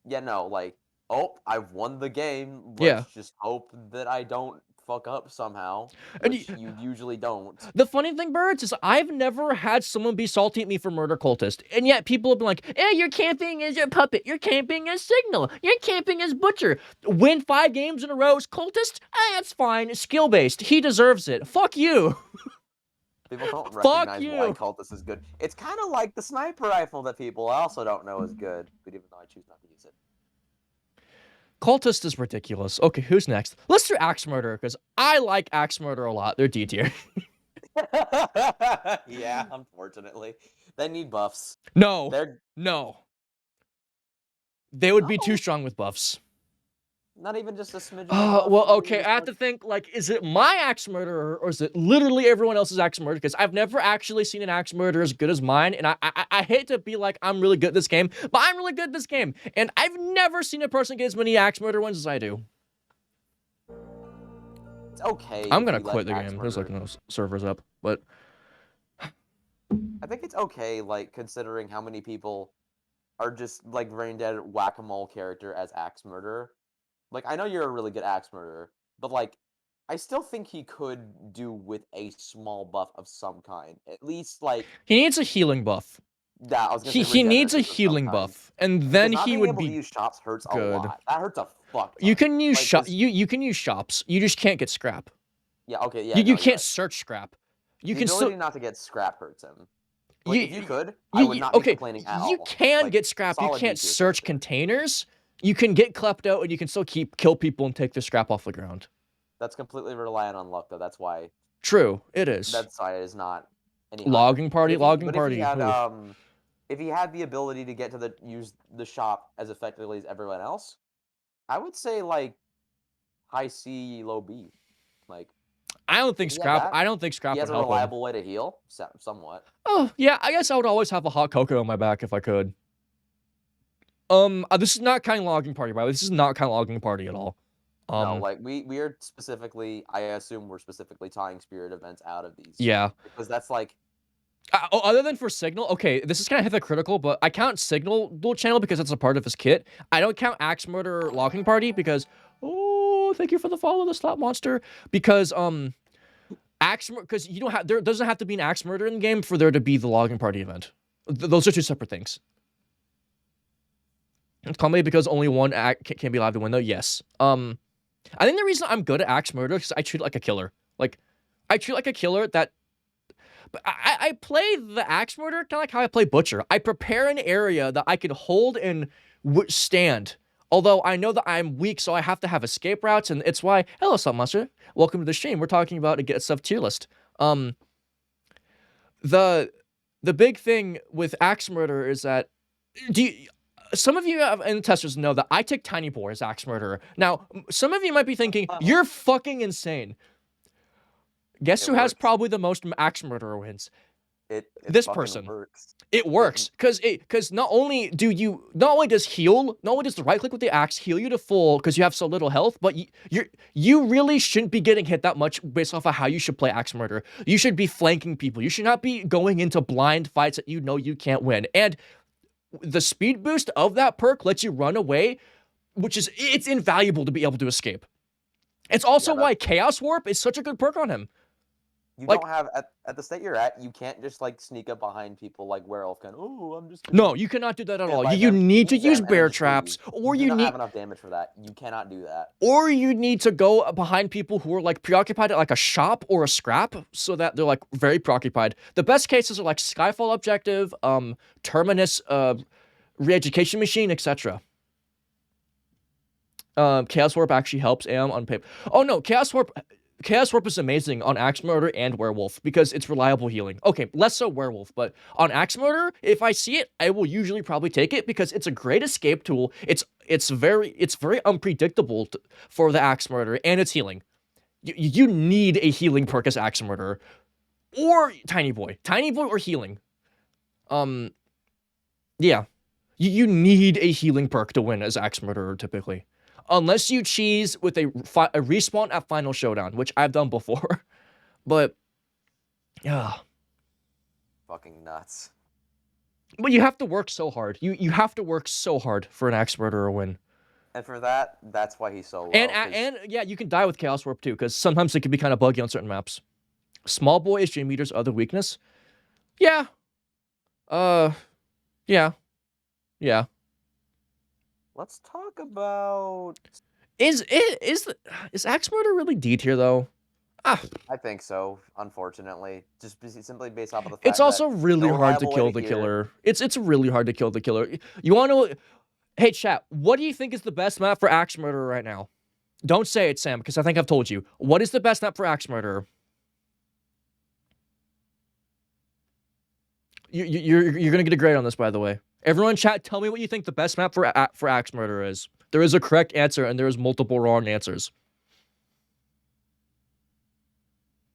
Yeah, no, like, oh, I've won the game. Let's just hope that I don't fuck up somehow, which you usually don't. The funny thing, Birds, is I've never had someone be salty at me for Murder Cultist, and yet people have been like, you're camping as your puppet, you're camping as Signal, you're camping as Butcher. Win 5 games in a row as Cultist? That's fine, skill-based, he deserves it. Fuck you. People don't recognize why Cultist is good. It's kind of like the sniper rifle that people also don't know is good, but even though I choose not to use it. Cultist is ridiculous. Okay, who's next? Let's do Axe Murder, because I like Axe Murder a lot. They're D tier. Yeah, unfortunately. They need buffs. No. They would be too strong with buffs. Not even just a smidgen. Well, okay, I have to think, like, is it my Axe Murderer, or is it literally everyone else's Axe Murder? Because I've never actually seen an Axe Murderer as good as mine, and I hate to be like, I'm really good at this game, but I'm really good at this game, and I've never seen a person get as many Axe Murder wins as I do. It's okay. I'm gonna quit the game. There's, like, no servers up, but... I think it's okay, like, considering how many people are just, like, brain dead whack-a-mole character as Axe Murderer. Like, I know you're a really good Axe Murderer, but, like, I still think he could do with a small buff of some kind. At least, like... He needs a healing buff. Yeah, I was gonna say he needs a healing buff, and then he would be able to use shops hurts a lot. That hurts a fuck ton. You can use you can use shops. You just can't get scrap. Yeah, okay, yeah. You can't search scrap. You can still not to get scrap hurts him. Like, if you could, I would not be complaining at all. You can get scrap. You can't search containers. You can get klepto, and you can still kill people and take their scrap off the ground. That's completely reliant on luck, though. That's why. True, it is. That side is not any logging party. If he had the ability to get to use the shop as effectively as everyone else, I would say like high C, low B. Like, I don't think scrap. I don't think scrap. He has a reliable way to heal, somewhat. Oh yeah, I guess I would always have a hot cocoa on my back if I could. This is not kind of logging party, by the way. This is not kind of logging party at all. No, like we are specifically. I assume we're specifically tying spirit events out of these. Yeah, because that's like. Other than for Signal, okay, this is kind of hypocritical, but I count Signal dual channel because it's a part of his kit. I don't count Axe Murder logging party because, thank you for the follow, the slap monster. Because because you don't have there doesn't have to be an Axe Murder in the game for there to be the logging party event. Those are two separate things. It's commonly because only one can be allowed to win, though. Yes. I think the reason I'm good at Axe Murder is because I treat it like a killer. Like, I treat it like a killer that. But I play the Axe Murder kind of like how I play Butcher. I prepare an area that I can hold and withstand. Although I know that I'm weak, so I have to have escape routes, and it's why. Hello, Slap Monster. Welcome to the stream. We're talking about a get stuff tier list. The big thing with Axe Murder is that some of you in the testers know that I take Tiny Boar as Axe Murderer. Now, some of you might be thinking, you're fucking insane. Guess who has probably the most Axe Murderer wins? This person. It works because not only does the right click with the axe heal you to full because you have so little health, but you really shouldn't be getting hit that much based off of how you should play Axe Murder. You should be flanking people. You should not be going into blind fights that you know you can't win. And the speed boost of that perk lets you run away, it's invaluable to be able to escape. It's also why Chaos Warp is such a good perk on him. You don't have at the state you're at. You can't just like sneak up behind people like Werewolf can. Oh, I'm just. No, you cannot do that at all. You need to use bear traps, or you need have enough damage for that. You cannot do that. Or you need to go behind people who are like preoccupied at like a shop or a scrap, so that they're like very preoccupied. The best cases are like Skyfall Objective, Terminus, Re-Education Machine, etc. Chaos Warp actually helps Am on paper. Oh no, Chaos Warp is amazing on Axe Murder and Werewolf because it's reliable healing. Okay, less so Werewolf, but on Axe Murder, if I see it, I will usually probably take it because it's a great escape tool. It's very unpredictable for the Axe Murder, and it's healing. You need a healing perk as Axe Murderer or Tiny Boy or healing. Yeah, you need a healing perk to win as Axe Murderer typically. Unless you cheese with a respawn at Final Showdown, which I've done before. But, yeah. Fucking nuts. But you have to work so hard. You have to work so hard for an Axe Murderer win. And for that, that's why he's so low. And yeah, you can die with Chaos Warp too, because sometimes it can be kind of buggy on certain maps. Small Boy is Dream Eater's other weakness. Yeah. Yeah. Yeah. Let's talk about... Is Axe Murder really D tier though? I think so, unfortunately. Just simply based off of the fact it's also really hard to kill the killer. It's really hard to kill the killer. You want to... Hey, chat, what do you think is the best map for Axe Murderer right now? Don't say it, Sam, because I think I've told you. What is the best map for Axe Murderer? You're going to get a grade on this, by the way. Everyone chat, tell me what you think the best map for Axe Murderer is. There is a correct answer, and there is multiple wrong answers.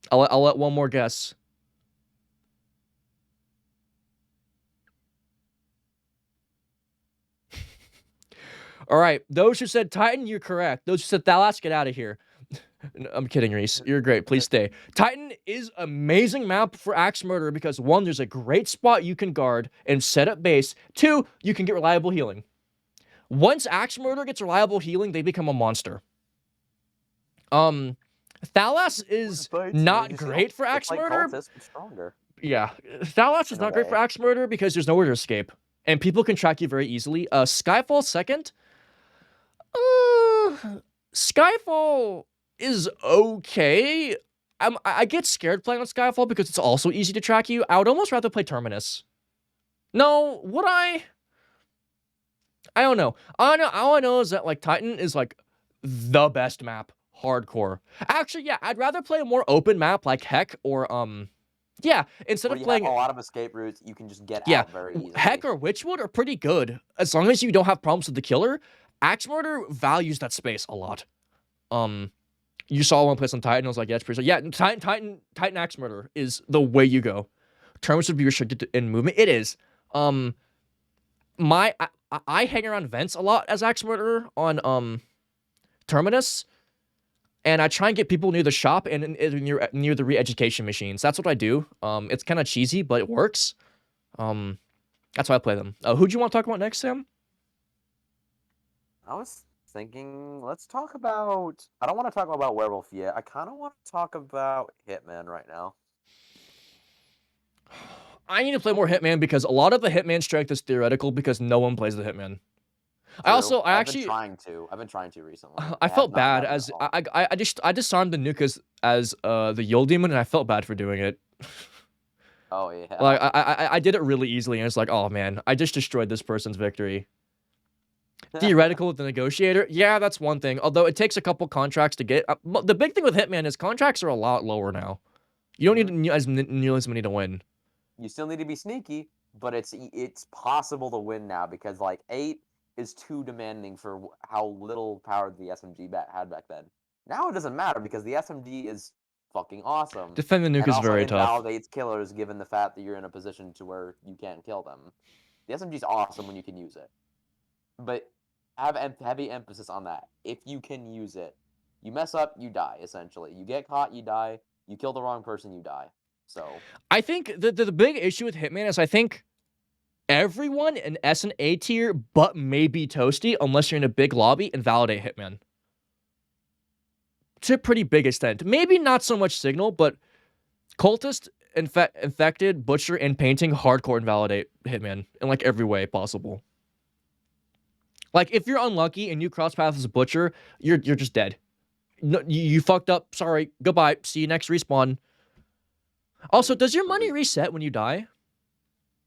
I'll let one more guess. All right, those who said Titan, you're correct. Those who said Thalas, get out of here. I'm kidding, Reese. You're great. Please stay. Titan is amazing map for Axe Murderer because 1, there's a great spot you can guard and set up base. 2, you can get reliable healing. Once Axe Murderer gets reliable healing, they become a monster. Thalas is not great for Axe Murderer. Cultist, but stronger. Yeah, Thalas is not great for Axe Murderer because there's nowhere to escape. And people can track you very easily. Skyfall second. Skyfall is okay. I get scared playing on Skyfall because it's also easy to track you. I would almost rather play Terminus. No, would I? I don't know. All I know is that like Titan is like the best map, hardcore. Actually, yeah, I'd rather play a more open map like Heck or yeah, instead of playing a lot of escape routes, you can just get out very easily. Heck or Witchwood are pretty good as long as you don't have problems with the killer. Axe Murder values that space a lot. You saw one place on Titan, I was like, yeah, it's pretty. Yeah, Titan Axe Murder is the way you go. Terms would be restricted in movement. It is. I hang around vents a lot as Axe Murderer on Terminus, and I try and get people near the shop and near the re-education machines. That's what I do. It's kind of cheesy, but it works. That's why I play them. Who do you want to talk about next, Sam? I was thinking, let's talk about... I don't want to talk about Werewolf yet. I kind of want to talk about Hitman right now. I need to play more Hitman because a lot of the Hitman strength is theoretical because no one plays the Hitman. True. I've been trying to recently. I felt bad as I disarmed the nuke as the Yule Demon, and I felt bad for doing it. Oh yeah. Like I did it really easily, and it's like, oh man, I just destroyed this person's victory. Theoretical with the negotiator, yeah, that's one thing. Although it takes a couple contracts to get. The big thing with Hitman is contracts are a lot lower now. You don't need nearly as many to win. You still need to be sneaky, but it's possible to win now because like 8 is too demanding for how little power the SMG had back then. Now it doesn't matter because the SMG is fucking awesome. Defend the nuke is very tough. It invalidates killers given the fact that you're in a position to where you can't kill them. The SMG is awesome when you can use it, but have heavy emphasis on that. If you can use it, you mess up, you die. Essentially, you get caught, you die. You kill the wrong person, you die. So I think the big issue with Hitman is I think everyone in S and A tier, but maybe Toasty, unless you're in a big lobby, invalidate Hitman. To a pretty big extent. Maybe not so much Signal, but Cultist, Infected, Butcher, and Painting hardcore invalidate Hitman in like every way possible. Like if you're unlucky and you cross paths as a Butcher, you're just dead. No, you fucked up. Sorry. Goodbye. See you next respawn. Also, does your money reset when you die?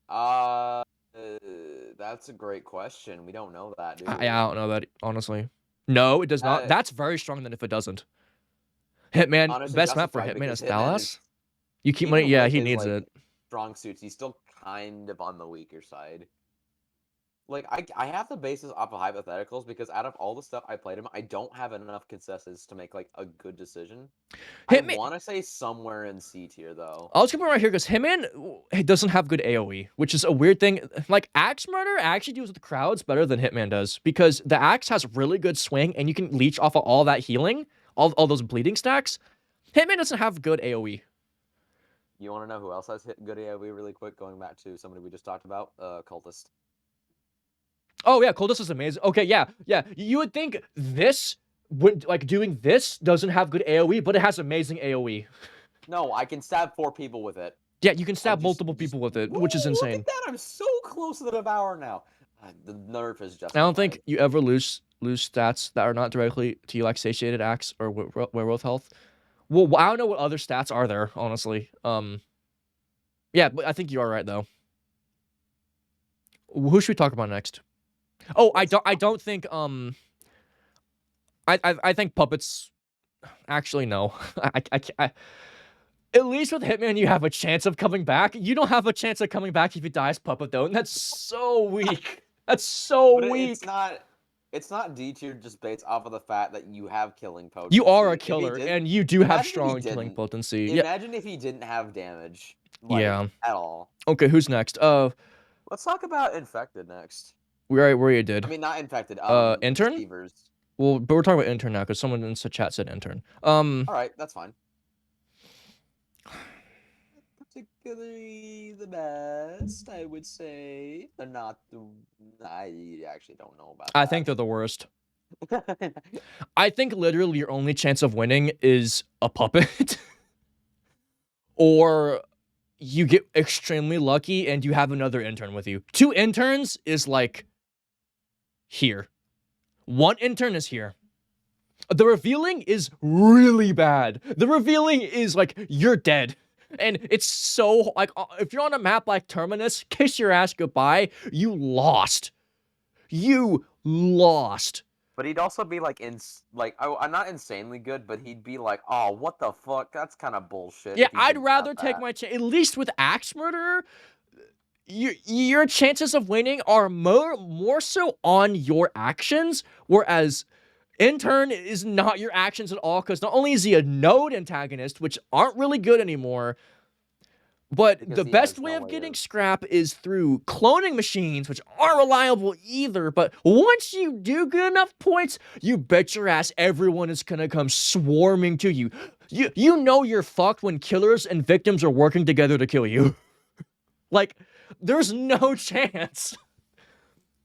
That's a great question. We don't know that, do we? I don't know that, honestly. No, it does not. Uh, That's very strong than if it doesn't. Hitman, Honestly, best map for justified Hitman because is Hitman is Dallas. You keep money. even Yeah, with he his needs it. strong suits, he's still kind of on the weaker side. Like I have to base this off of hypotheticals because out of all the stuff I played him, I don't have enough consensus to make like a good decision. I Hitman. want to say somewhere in C tier though. I'll just come right here because Hitman he doesn't have good AoE, which is a weird thing. Like Axe Murder actually deals with crowds better than Hitman does because the Axe has really good swing and you can leech off of all that healing, all those bleeding stacks. Hitman doesn't have good AoE. You want to know who else has hit good AoE really quick? Going back to somebody we just talked about, Cultist. Oh yeah, Coldus is amazing. Okay, yeah. You would think this would like doing this doesn't have good AoE, but it has amazing AoE. No, I can stab 4 people with it. Yeah, you can stab Just, multiple just, people with it, woo, which is look insane. at that! I'm so close to the Devour now. The nerf is just. I don't think you ever lose stats that are not directly to you, like satiated axe or werewolf health. Well, I don't know what other stats are there, honestly. Yeah, but I think you are right though. Who should we talk about next? Oh, I don't think I think puppets. Actually, no. I at least with Hitman, you have a chance of coming back. You don't have a chance of coming back if you die as puppet though, and that's so weak. That's so But weak. it's not D tier just based off of the fact that you have killing potency. You are a If he killer, didn't- and you do have imagine if he strong killing didn't. potency. Yeah. Imagine if he didn't have damage, like, Yeah. at all. Okay, who's next? Let's talk about infected next. We already did. I mean, not infected. Intern? Deceivers. Well, but we're talking about intern now because someone in the chat said intern. All right, that's fine. Particularly the best, I would say. They're not the. I actually don't know about. I think they're the worst. I think literally your only chance of winning is a puppet, or you get extremely lucky and you have another intern with you. 2 interns is like here. 1 intern is here. The revealing is really bad. The revealing is like you're dead. And it's so like if you're on a map like Terminus, kiss your ass goodbye. You lost. You lost. But he'd also be like I'm not insanely good, but he'd be like, oh, what the fuck? That's kind of bullshit. Yeah, I'd rather take my chance. At least with Axe Murderer, your chances of winning are more so on your actions, whereas Intern is not your actions at all, because not only is he a node antagonist, which aren't really good anymore, but Because the he best has way no of way getting of- scrap is through cloning machines, which aren't reliable either. But once you do good enough points, you bet your ass everyone is gonna come swarming to you. You know you're fucked when killers and victims are working together to kill you. Like, there's no chance.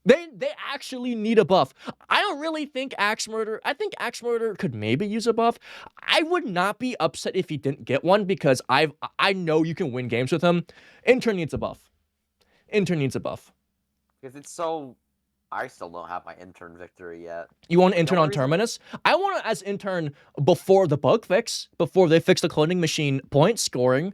They actually need a buff. I don't really think Axe Murder. I think Axe Murder could maybe use a buff. I would not be upset if he didn't get one because I know you can win games with him. Intern needs a buff. Intern needs a buff. Because it's so. I still don't have my intern victory yet. You want an The intern only on reason- Terminus? I want it as intern before the bug fix, before they fix the cloning machine point scoring.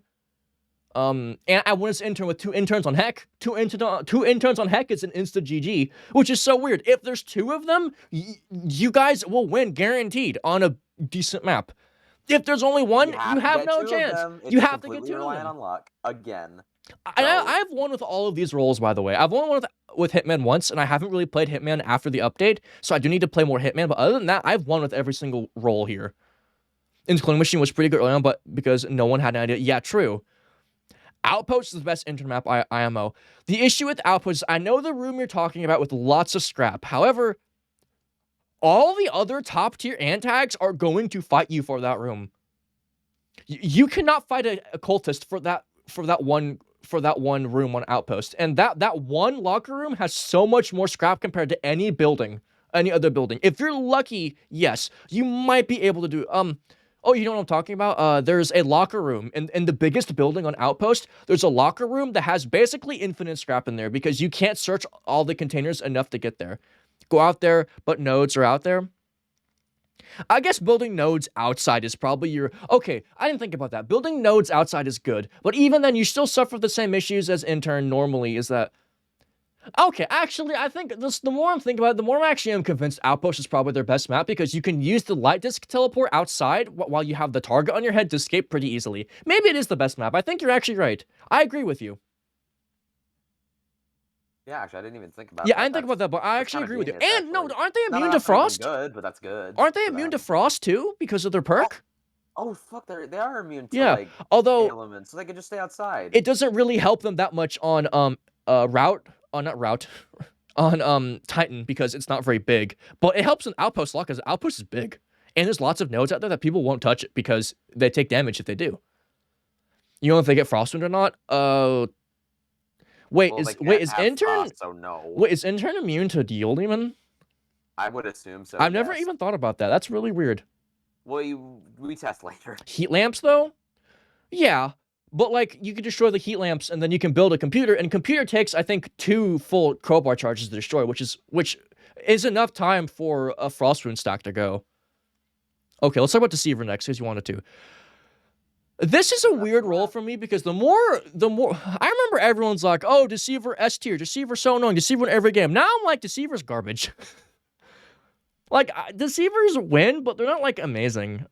And I want to intern with 2 interns on Heck. 2 interns on Heck is an insta GG, which is so weird. If there's 2 of them, you guys will win guaranteed on a decent map. If there's only one, you have no chance. You have to get 2 of them. On luck again. I have won with all of these roles, by the way. I've won with Hitman once, and I haven't really played Hitman after the update, so I do need to play more Hitman. But other than that, I've won with every single role here. And Cloning Machine was pretty good early on, but because no one had an idea. Yeah, true. Outpost is the best intern map IMO. The issue with Outpost is I know the room you're talking about with lots of scrap. However, all the other top tier antags are going to fight you for that room. You cannot fight a cultist for that one room on Outpost. And that one locker room has so much more scrap compared to any other building. If you're lucky, yes, you might be able to do oh, you know what I'm talking about? There's a locker room in the biggest building on Outpost. There's a locker room that has basically infinite scrap in there because you can't search all the containers enough to get there. Go out there, but nodes are out there. I guess building nodes outside is probably your... Okay, I didn't think about that. Building nodes outside is good, but even then, you still suffer the same issues as intern normally, is that... Okay, actually, I think this, the more I'm thinking about it, the more I actually am convinced Outpost is probably their best map because you can use the light disc teleport outside while you have the target on your head to escape pretty easily. Maybe it is the best map. I think you're actually right. I agree with you. Yeah, actually, I didn't even think about Yeah, I that. didn't think about that, but I That's actually kind of agree with you. genius, And no, actually. aren't they immune to Not even frost? good, but that's good Aren't they for immune to them. frost too because of their Oh, perk? oh, fuck! They are immune to Yeah. like Although elements, so they can just stay outside. it doesn't really help them that much on route on not route on Titan because it's not very big. But it helps in Outpost a lot because Outpost is big. And there's lots of nodes out there that people won't touch it because they take damage if they do. You know if they get Frostwind or not? Well, they can't Is have intern frost, so no. wait, is intern immune to Deal even? I would assume so. I've never Yes. even thought about that. That's really weird. Well, we test later. Heat lamps though? Yeah. But like you could destroy the heat lamps and then you can build a computer, and computer takes, I think, 2 full crowbar charges to destroy, which is enough time for a Frostwind stack to go. Okay, let's talk about Deceiver next, because you wanted to. This is a weird role for me because the more I remember everyone's like, oh, Deceiver S tier, Deceiver so annoying, Deceiver in every game. Now I'm like, Deceiver's garbage. Like Deceivers win, but they're not like amazing.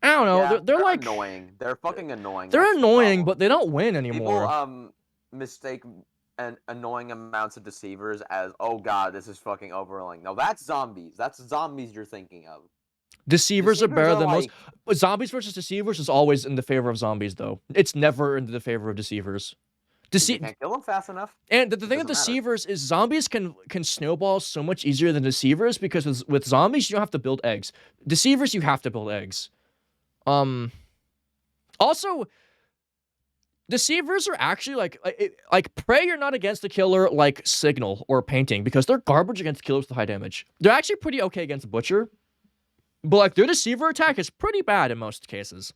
I don't know. Yeah, They're like annoying. They're fucking annoying. they're That's the annoying, but problem. they don't win People anymore. mistake an annoying amounts of deceivers as, oh god, this is fucking overwhelming. No, that's zombies. That's zombies you're thinking of. Deceivers are Deceivers better are than most. like, But zombies versus deceivers is always in the favor of zombies, though. It's never in the favor of deceivers. you can't kill them fast enough. And the It thing with doesn't matter. deceivers is zombies can snowball so much easier than deceivers because with zombies you don't have to build eggs. Deceivers you have to build eggs. Also, deceivers are actually like Prey are not against the killer like Signal or Painting because they're garbage against killers with high damage. They're actually pretty okay against Butcher, but like their deceiver attack is pretty bad in most cases.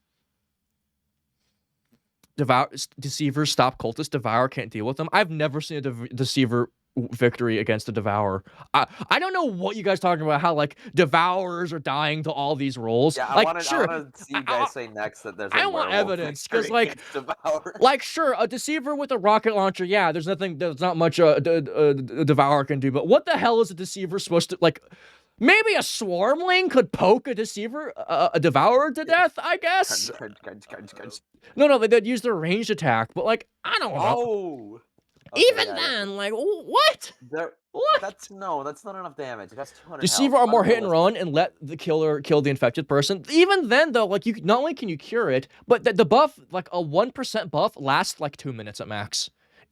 Deceivers stop cultists. Devour can't deal with them. I've never seen a deceiver victory against a devourer. I don't know what you guys talking about. How like devourers are dying to all these roles. Yeah, Like sure, I want to see you guys say next that there's a I want werewolf evidence because victory against Devour. like sure, a deceiver with a rocket launcher. Yeah, there's not much a devourer can do. But what the hell is a deceiver supposed to like? Maybe a swarmling could poke a deceiver, a devourer to death, I guess. No, they'd use their ranged attack, but like, I don't know. Oh! Okay, Even then, like, what? What? That's not enough damage. It has 200 Deceiver health. are more hit and Unrealistic. run and let the killer kill the infected person. Even then, though, like, you not only can you cure it, but the buff, like a 1% buff, lasts like 2 minutes at max.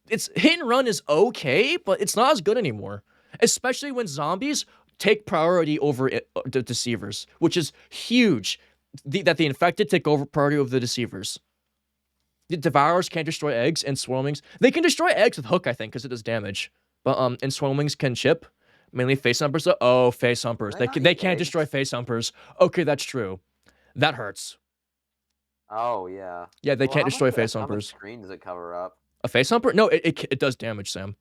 It's hit and run is okay, but it's not as good anymore. Especially when zombies take priority over the deceivers, which is huge. That the infected take over priority over the deceivers. The devourers can't destroy eggs, and swarmlings they can destroy eggs with hook, I think, because it does damage. But and swarmlings can chip, mainly face humpers. Though. Oh, face humpers. They can't destroy face humpers. Okay, that's true. That hurts. Oh yeah. Yeah, they Well, can't destroy face how much humpers. screen does it cover up? A face humper? No, it does damage, Sam.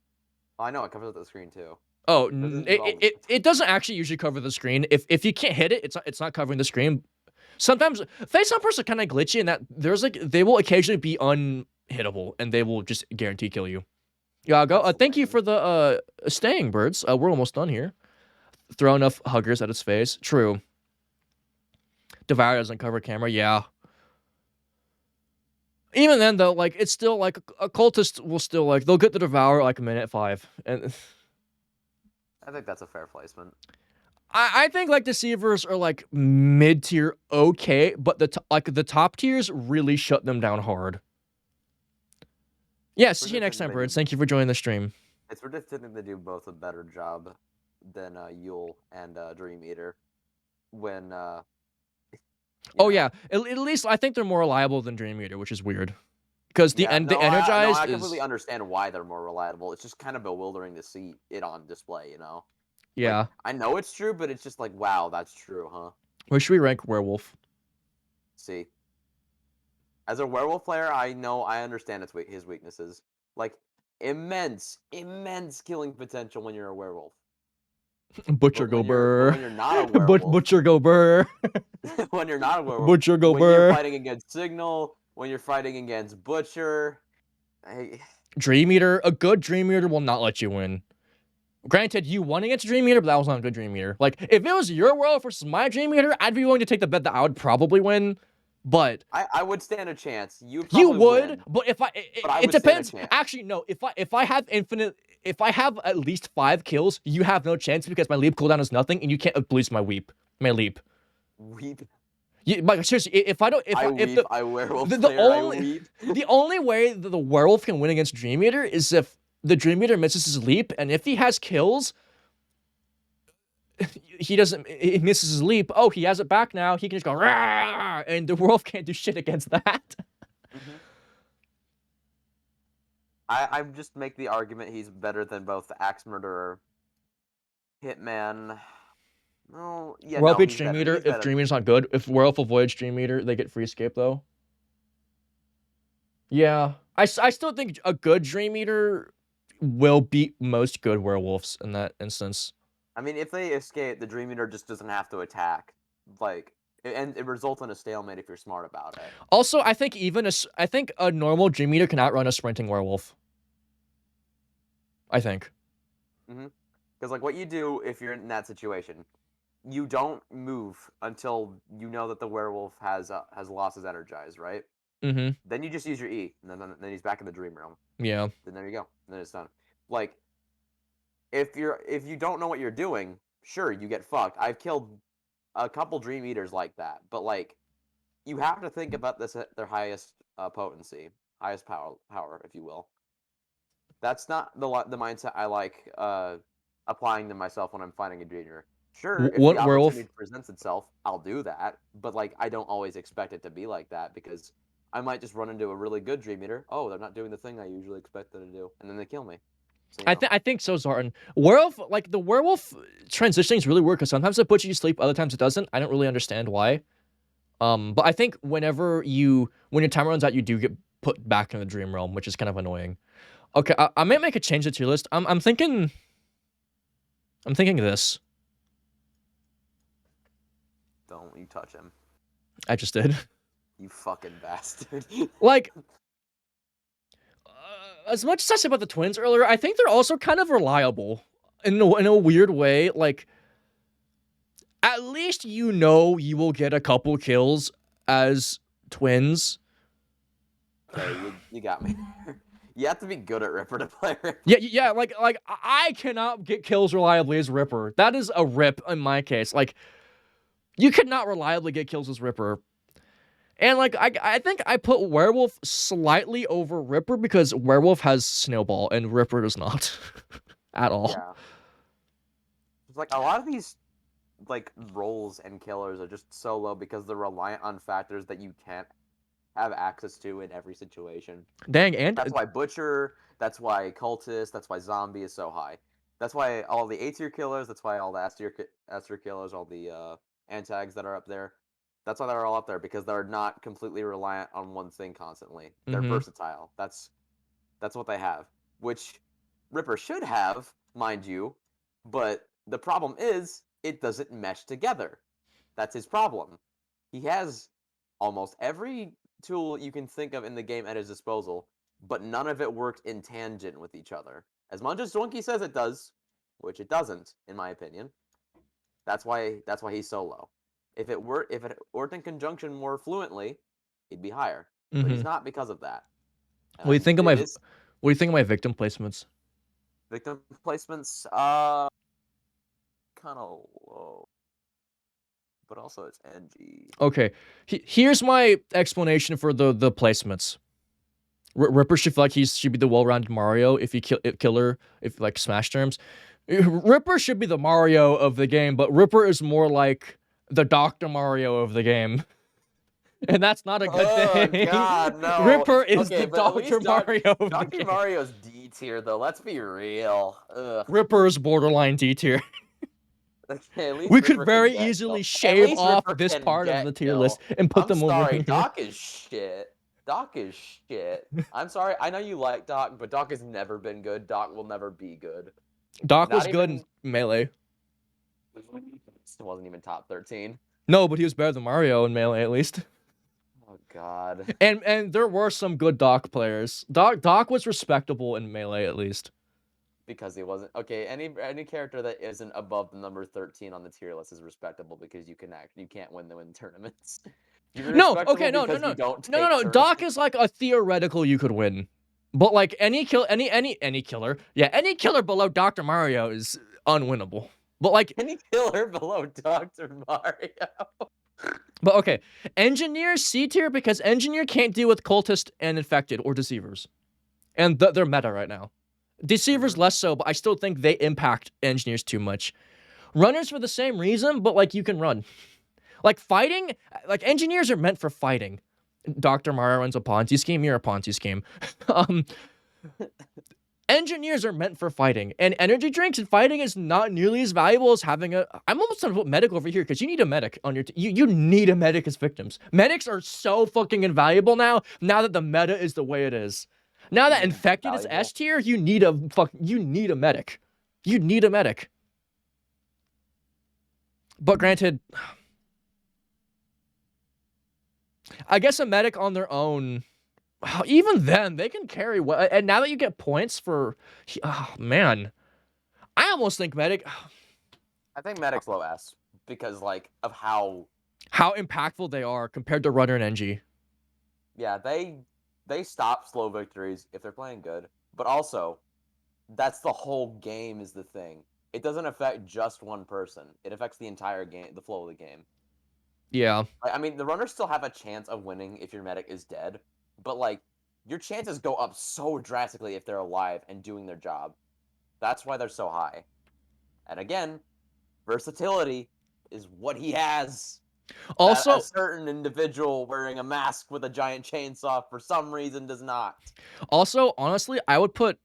Oh, I know it covers up the screen too. Oh, It it doesn't actually usually cover the screen. If you can't hit it, it's not covering the screen. Sometimes face humpers are kind of glitchy in that there's like they will occasionally be unhittable and they will just guarantee kill you. Yeah, go. Thank you for the staying, birds. We're almost done here. Throw enough huggers at his face. True. Devour doesn't cover camera. Yeah. Even then, though, like it's still like a cultist will still like they'll get the Devour like a minute 5, and I think that's a fair placement. I think like deceivers are like mid tier okay, but the top tiers really shut them down hard. Yeah, see you next time, birds. Thank you for joining the stream. It's ridiculous they do both a better job than Yule and Dream Eater. When oh yeah, at least I think they're more reliable than Dream Eater, which is weird. Because the energized I completely understand why they're more reliable. It's just kind of bewildering to see it on display, you know. Yeah. Like, I know it's true, but it's just like, wow, that's true, huh? Where should we rank Werewolf? See. As a werewolf player, I understand his weaknesses. Like, immense killing potential when you're a werewolf. Butcher go burr. When you're not a werewolf. Butcher go burr. When you're not a werewolf. Butcher go burr. When you're fighting against Signal, when you're fighting against Butcher. Dream Eater, a good Dream Eater will not let you win. Granted, you won against Dream Eater, but that was not a good Dream Eater. Like, if it was your world versus my Dream Eater, I'd be willing to take the bet that I would probably win. But I would stand a chance. You would you probably would, win, but if but I it would stand a depends. chance. Actually, no. If I have infinite, if I have at least 5 kills, you have no chance because my leap cooldown is nothing, and you can't lose my leap. Weep. But seriously, if I don't, I if weep. I werewolf the player. I only weep. the only way that the werewolf can win against Dream Eater is if the Dream Eater misses his leap, and if he has kills, he misses his leap. Oh, he has it back now. He can just go, "Rah!" And the werewolf can't do shit against that. Mhm. I just make the argument he's better than both the Axe Murderer, Hitman. No, yeah, Werewolf no, beats he's Dream better. Eater He's if better. Dream Eater's not good. If werewolf avoids Dream Eater, they get free escape though. Yeah, I still think a good Dream Eater will beat most good werewolves in that instance. I mean, if they escape, the Dream Eater just doesn't have to attack. Like, and it results in a stalemate if you're smart about it. Also, I think I think a normal Dream Eater can outrun a sprinting werewolf. I think. Because like what you do if you're in that situation, you don't move until you know that the werewolf has lost his energized, right? Mm-hmm. Then you just use your E, and then he's back in the dream realm. Yeah. Then there you go. Then it's done. Like if you don't know what you're doing, sure you get fucked. I've killed a couple Dream Eaters like that, but like you have to think about this at their highest potency, highest power, if you will. That's not the mindset I like applying to myself when I'm fighting a junior. Sure, if the What opportunity werewolf? presents itself, I'll do that. But like, I don't always expect it to be like that because I might just run into a really good Dream Eater. Oh, they're not doing the thing I usually expect them to do, and then they kill me. So you know, I think so, Zartan. Werewolf, like the werewolf transitioning is really weird because sometimes it puts you to sleep, other times it doesn't. I don't really understand why. But I think when your timer runs out, you do get put back in the dream realm, which is kind of annoying. Okay, I might make a change to tier list. I'm thinking this. don't you touch him, I just did. you fucking bastard. Like, as much as I said about the twins earlier, I think they're also kind of reliable in a weird way. Like, at least you know you will get a couple kills as twins. Okay, you got me. You have to be good at Ripper to play Ripper. Yeah. Like I cannot get kills reliably as Ripper. That is a rip in my case. Like, you could not reliably get kills as Ripper. And like I think I put Werewolf slightly over Ripper because Werewolf has Snowball and Ripper does not at all. Yeah. It's like a lot of these like roles and killers are just so low because they're reliant on factors that you can't have access to in every situation. Dang, and That's why Butcher, that's why Cultist, that's why Zombie is so high. That's why all the A tier killers, that's why all the S tier killers, all the antags that are up there, that's why they're all up there because they're not completely reliant on one thing constantly. They're versatile. That's what they have, which Ripper should have, mind you, but the problem is it doesn't mesh together. That's his problem. He has almost every tool you can think of in the game at his disposal, but none of it worked in tangent with each other. As much as Donkey says it does, which it doesn't, in my opinion. That's why he's so low. If it worked in conjunction more fluently, he'd be higher. But he's not because of that. What do you think of my victim placements? Victim placements? Kind of low. But also it's NG. Okay, here's my explanation for the placements. Ripper should feel like he should be the well-rounded Mario if killer if like Smash terms. Ripper should be the Mario of the game, but Ripper is more like the Dr. Mario of the game. And that's not a good thing. God, no. Ripper is okay, the Dr. Mario of the Dr. game. Mario's D tier though, let's be real. Ugh. Ripper is borderline D tier. Okay, at least We Ripper could very can get easily kill. shave off Ripper this can part of get the tier kill. list and put I'm them over sorry, here. Doc is shit. Doc is shit. I'm sorry, I know you like Doc, but Doc has never been good. Doc will never be good. Doc Not was good even- in Melee. It wasn't even top 13. No, but he was better than Mario in Melee at least. Oh Oh God. And there were some good Doc players. Doc was respectable in Melee at least. Because he wasn't okay. Any character that isn't above the number 13 on the tier list is respectable because you can't win them in tournaments. You're No, respectable okay, no, because you don't no, no, take no. Doc tournaments. is like a theoretical you could win, but like any killer, yeah, any killer below Dr. Mario is unwinnable. But like, Any killer below Dr. Mario. but okay, Engineer C tier because Engineer can't deal with cultist and infected or deceivers, and they're meta right now. Deceivers less so, but I still think they impact engineers too much. Runners for the same reason, but like you can run. Like fighting, like engineers are meant for fighting. Dr. Mario runs a Ponzi scheme, you're a Ponzi scheme. um, engineers are meant for fighting, and energy drinks and fighting is not nearly as valuable as having a. I'm almost gonna put medic over here because you need a medic on your. You need a medic as victims. Medics are so fucking invaluable now. Now that the meta is the way it is. Now that infected is S tier, you need a medic. You need a medic. But granted, I guess a medic on their own, even then, they can carry well. And now that you get points for, oh man, I almost think medic. I think medic's low S because like of how impactful they are compared to runner and NG. Yeah, they stop slow victories if they're playing good, but also that's the whole game is the thing. It doesn't affect just one person. It affects the entire game, the flow of the game. Yeah. I mean, the runners still have a chance of winning if your medic is dead, but like your chances go up so drastically if they're alive and doing their job. That's why they're so high. And again, versatility is what he has. Also, a certain individual wearing a mask with a giant chainsaw for some reason does not. Also, honestly, I would put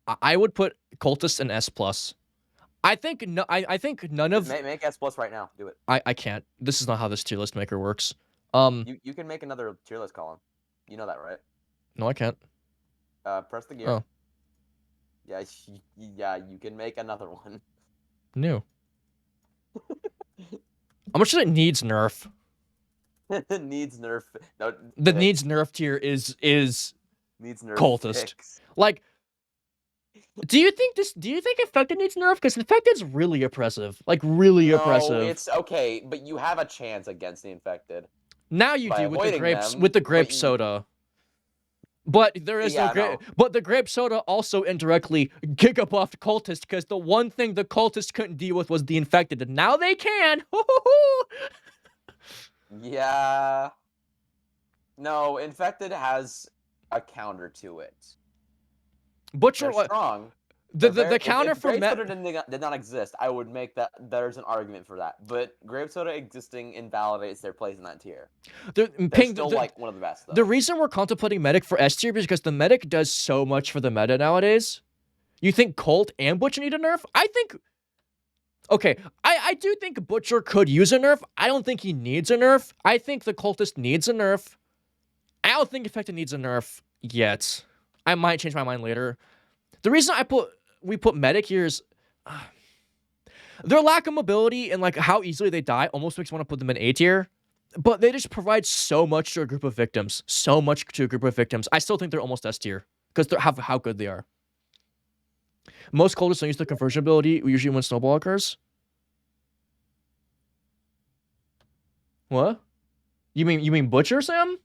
cultist in S plus. I think I think none of make S plus right now. Do it. I can't. This is not how this tier list maker works. You can make another tier list column. You know that, right? No, I can't. Press the gear. Oh. Yeah, you can make another one. New. How much does it needs nerf? Needs nerf. No, the needs nerf tier is needs nerf cultist. Fix. Like, do you think infected needs nerf? Because infected's really oppressive. Like really oppressive. It's okay, but you have a chance against the infected. Now you do with the grape soda. But there is but the grape soda also indirectly gigabuffed cultist because the one thing the cultist couldn't deal with was the infected, and now they can. Yeah. No, infected has a counter to it. Butcher They're strong. The counter for grape soda did not exist, I would make that there's an argument for that. But grape soda existing invalidates their place in that tier. They're still like one of the best, though. The reason we're contemplating medic for S tier is because the medic does so much for the meta nowadays. You think Colt and Butcher need a nerf? I think. Okay, I do think Butcher could use a nerf. I don't think he needs a nerf. I think the cultist needs a nerf. I don't think infected needs a nerf yet. I might change my mind later. The reason we put medic here is their lack of mobility and like how easily they die almost makes me want to put them in A tier. But they just provide so much to a group of victims. So much to a group of victims. I still think they're almost S tier because they're how good they are. Most cultists don't use the conversion ability usually when snowball occurs. What? You mean Butcher, Sam?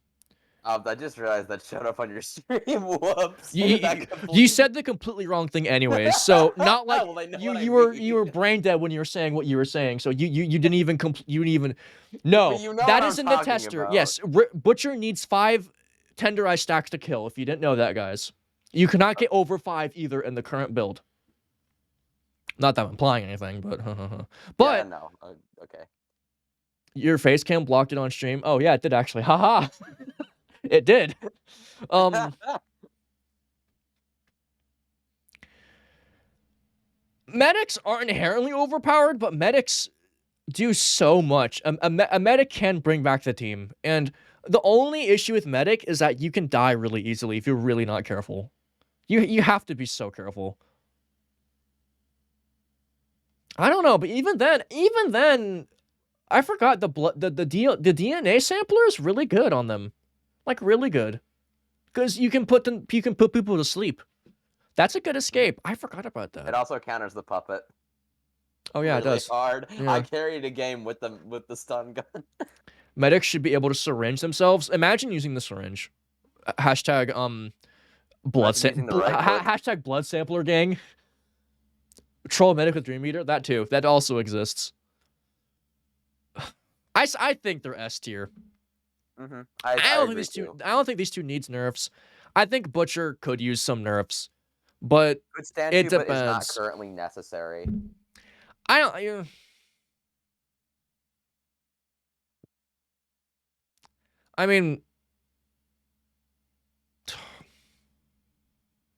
I just realized that showed up on your stream. Whoops. You said the completely wrong thing anyways. So not like well, you were brain dead when you were saying what you were saying. So you didn't even no. That is in the tester. About. Yes, Butcher needs 5 tenderized stacks to kill. If you didn't know that, guys, you cannot get over 5 either in the current build. Not that I'm implying anything, but yeah, no. Okay. Your face cam blocked it on stream. Oh yeah, it did actually. Haha. It did. Medics aren't inherently overpowered, but medics do so much. A medic can bring back the team, and the only issue with medic is that you can die really easily if you're really not careful. You have to be so careful. I don't know, but even then, I forgot the blood the DNA sampler is really good on them. Like really good. Because you can put people to sleep. That's a good escape. I forgot about It that. also counters the puppet Oh yeah, it really does. hard. I Yeah. carried a game with the stun gun. Medics should be able to syringe themselves. Imagine using the syringe. Hashtag Imagine using the right click. hashtag blood sampler gang. Troll medic with Dream Eater. That too. That also exists. I think they're S tier. I I don't think agree these two. too. I don't think these two needs nerfs. I think Butcher could use some nerfs, but Could stand it to, but is not depends. currently necessary. I don't. I mean,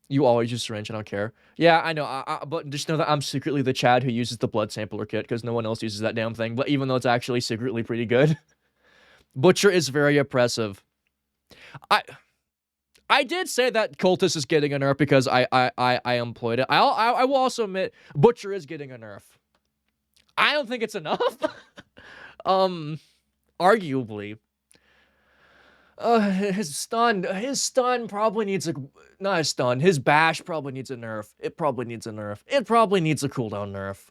you always use syringe. I don't care. Yeah, I know. But just know that I'm secretly the Chad who uses the blood sampler kit because no one else uses that damn thing. But even though it's actually secretly pretty good, Butcher is very oppressive. I did say that Cultist is getting a nerf because I employed it. I will also admit Butcher is getting a nerf. I don't think it's enough. Arguably. His stun probably needs a, not a stun, his bash probably needs a nerf. It probably needs a nerf. It probably needs a cooldown nerf.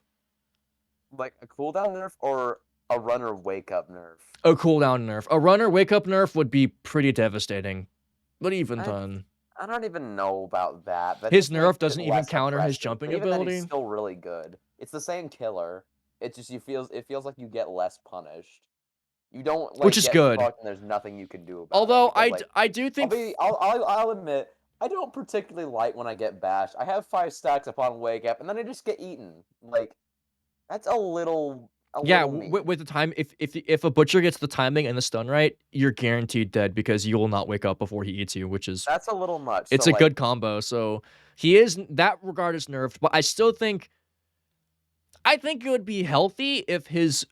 Like a cooldown nerf or a runner wake up nerf? A cooldown nerf. A runner wake up nerf would be pretty devastating. But even then. I don't even know about that. That His just nerf makes it doesn't even less counter his oppressive. jumping But even then, he's ability. still really good. It's the same killer. It just it feels like you get less punished. You don't like Which is get good. fucked, and there's nothing you can do about Although it. Because, like, I do think I'll admit I don't particularly like when I get bashed. I have 5 stacks upon wake up, and then I just get eaten. Like that's a little mean. with the time, if a butcher gets the timing and the stun right, you're guaranteed dead because you will not wake up before he eats you, which is That's a little much. it's So a like, good combo. So he is that regard is nerfed, but I still think it would be healthy if his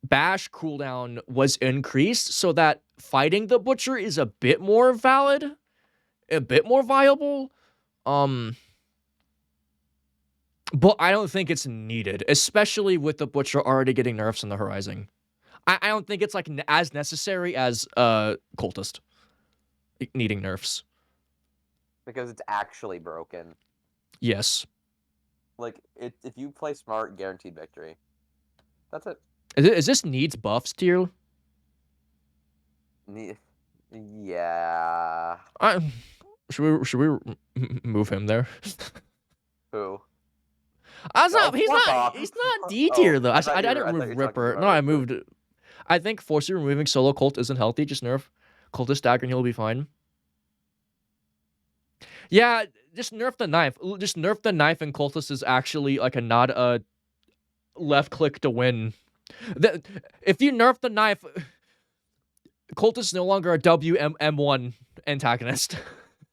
bash cooldown was increased so that fighting the butcher is a bit more valid, a bit more viable. But I don't think it's needed, especially with the butcher already getting nerfs on the horizon. I don't think it's like as necessary as cultist needing nerfs. because it's actually broken. Yes. Like if you play smart, guaranteed victory. That's it. Is this needs buffs tier? Yeah. Should we move him there? Who? He's No, fuck not off. he's not D Oh, tier though. I I thought you were- didn't I thought you move were talking Ripper. about No, I Ripper. moved. I think forcibly removing solo cult isn't healthy. Just nerf cultist dagger and he'll be fine. Yeah, just nerf the knife. Just nerf the knife and cultist is actually like not a left click to win. If you nerf the knife, cultist is no longer a WM1 antagonist.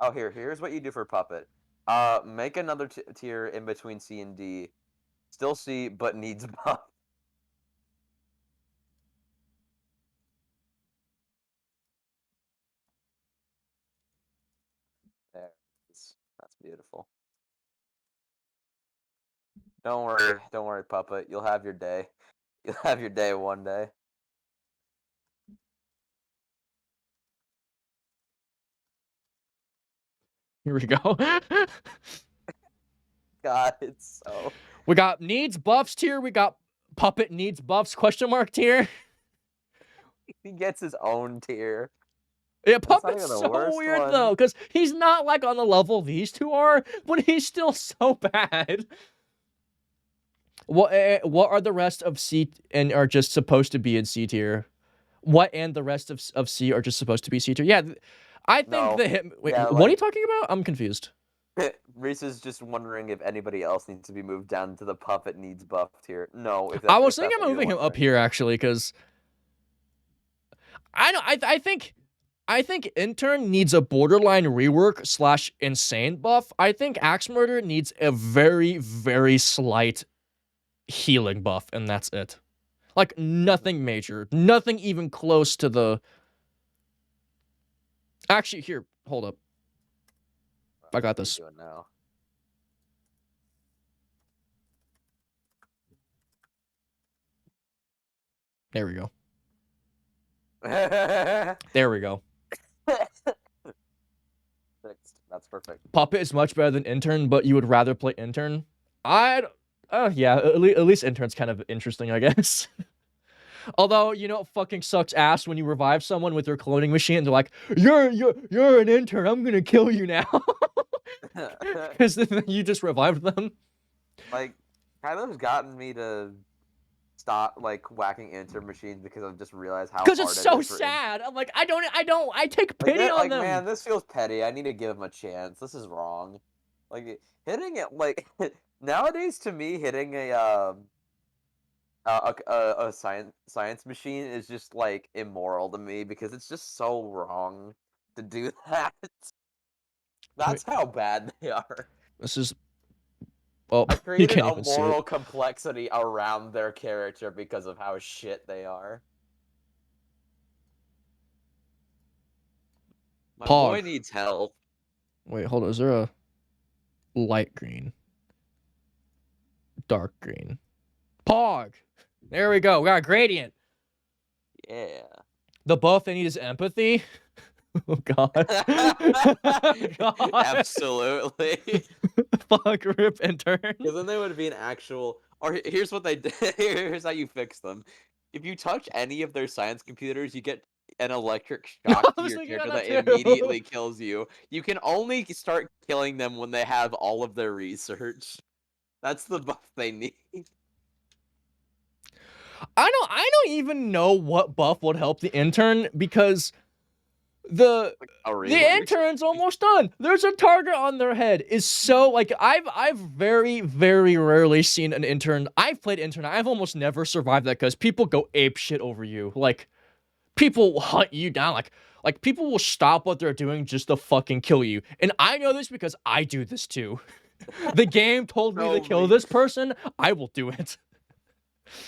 Oh, here's what you do for puppet. Make another tier in between C and D. Still C, but needs buff. There. That's beautiful. Don't worry, puppet. You'll have your day. You'll have your day one day. Here we go. God, it's so. We got needs buffs tier. We got puppet needs buffs question mark tier. He gets his own tier. Yeah, That's not puppet's even the so worst weird one. though, because he's not like on the level these two are, but he's still so bad. What are the rest of C and are just supposed to be in C tier? What and the rest of C are just supposed to be C tier? Yeah, I think No. the hit. Wait, Yeah, what are you like- talking about? I'm confused. Reese is just wondering if anybody else needs to be moved down to the puppet needs buff tier. No, if I that's, was if that's thinking what of you're moving him up wondering. here actually, because I don't. I think intern needs a borderline rework slash insane buff. I think axe murder needs a very very slight healing buff, and that's it. Like nothing major, nothing even close to the. Actually, here, hold up. I got What are you this. doing now? There we go. Fixed. There we go. That's perfect. Puppet is much better than Intern, but you would rather play Intern? Yeah, at least Intern's kind of interesting, I guess. Although, you know, it fucking sucks ass when you revive someone with their cloning machine and they're like, you're an intern, I'm gonna kill you now. Because you just revived them. Like, kind of gotten me to stop like whacking intern machines because I've just realized how hard Because it it's is so for sad. I'm like, I take like, pity on like them. man, this feels petty. I need to give him a chance. This is wrong. Like hitting it like nowadays to me hitting a science machine is just like immoral to me because it's just so wrong to do that. That's how bad they are. This is, well, I you created can't a even see moral it. complexity around their character because of how shit they are. My boy Pog. needs help. Wait, hold on. Is there a light green? Dark green. Pog. There we go. We got a gradient. Yeah. The buff they need is empathy. Oh god. God. Absolutely. Fuck, rip intern. Because then they would be an actual. Or here's what they did. Here's how you fix them. If you touch any of their science computers, you get an electric shock I to was your thinking character about that that too. immediately kills you. You can only start killing them when they have all of their research. That's the buff they need. I don't even know what buff would help the intern because the intern's almost done. There's a target on their head. Is so like I've very very rarely seen an intern. I've played intern. I've almost never survived that because people go ape shit over you. Like people hunt you down. Like people will stop what they're doing just to fucking kill you. And I know this because I do this too. The game told me to kill this person. I will do it.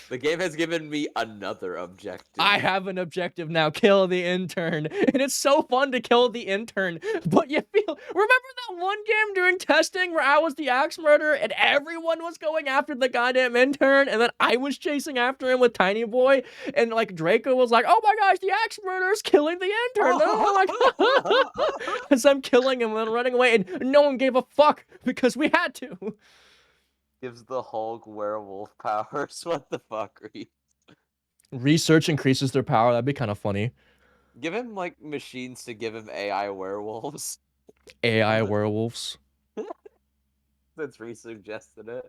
The game has given me another objective. I have an objective now, kill the intern. And it's so fun to kill the intern. But you feel, remember that one game during testing where I was the axe murderer and everyone was going after the goddamn intern and then I was chasing after him with Tiny Boy and like Draco was like, oh my gosh, the axe murderer's killing the intern. And I'm like, as I'm killing him and running away and no one gave a fuck because we had to. Gives the Hulk werewolf powers. What the fuck, Reese? Research increases their power. That'd be kind of funny. Give him like machines to give him AI werewolves. AI werewolves. Since Reese suggested it.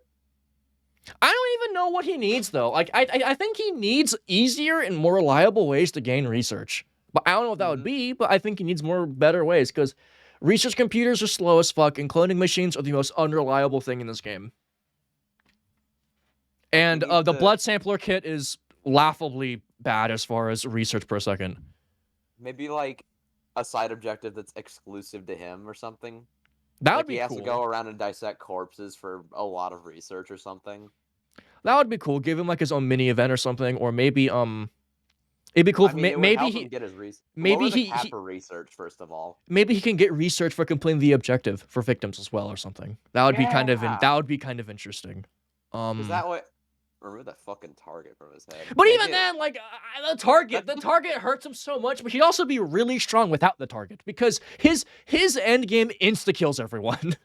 I don't even know what he needs though. Like I think he needs easier and more reliable ways to gain research. But I don't know what that would be, but I think he needs more better ways because research computers are slow as fuck and cloning machines are the most unreliable thing in this game. And the blood sampler kit is laughably bad as far as research per second. Maybe like a side objective that's exclusive to him or something. That like would be he has cool. to go around and dissect corpses for a lot of research or something. That would be cool. Give him like his own mini event or something, or maybe it'd be cool. I mean, it would maybe help he him get his research. maybe Lower the he cap for research first of all. Maybe he can get research for completing the objective for victims as well or something. That would be kind of interesting. Is that what? Remove that fucking target from his head. But even then, like the target hurts him so much. But he'd also be really strong without the target because his end game insta kills everyone.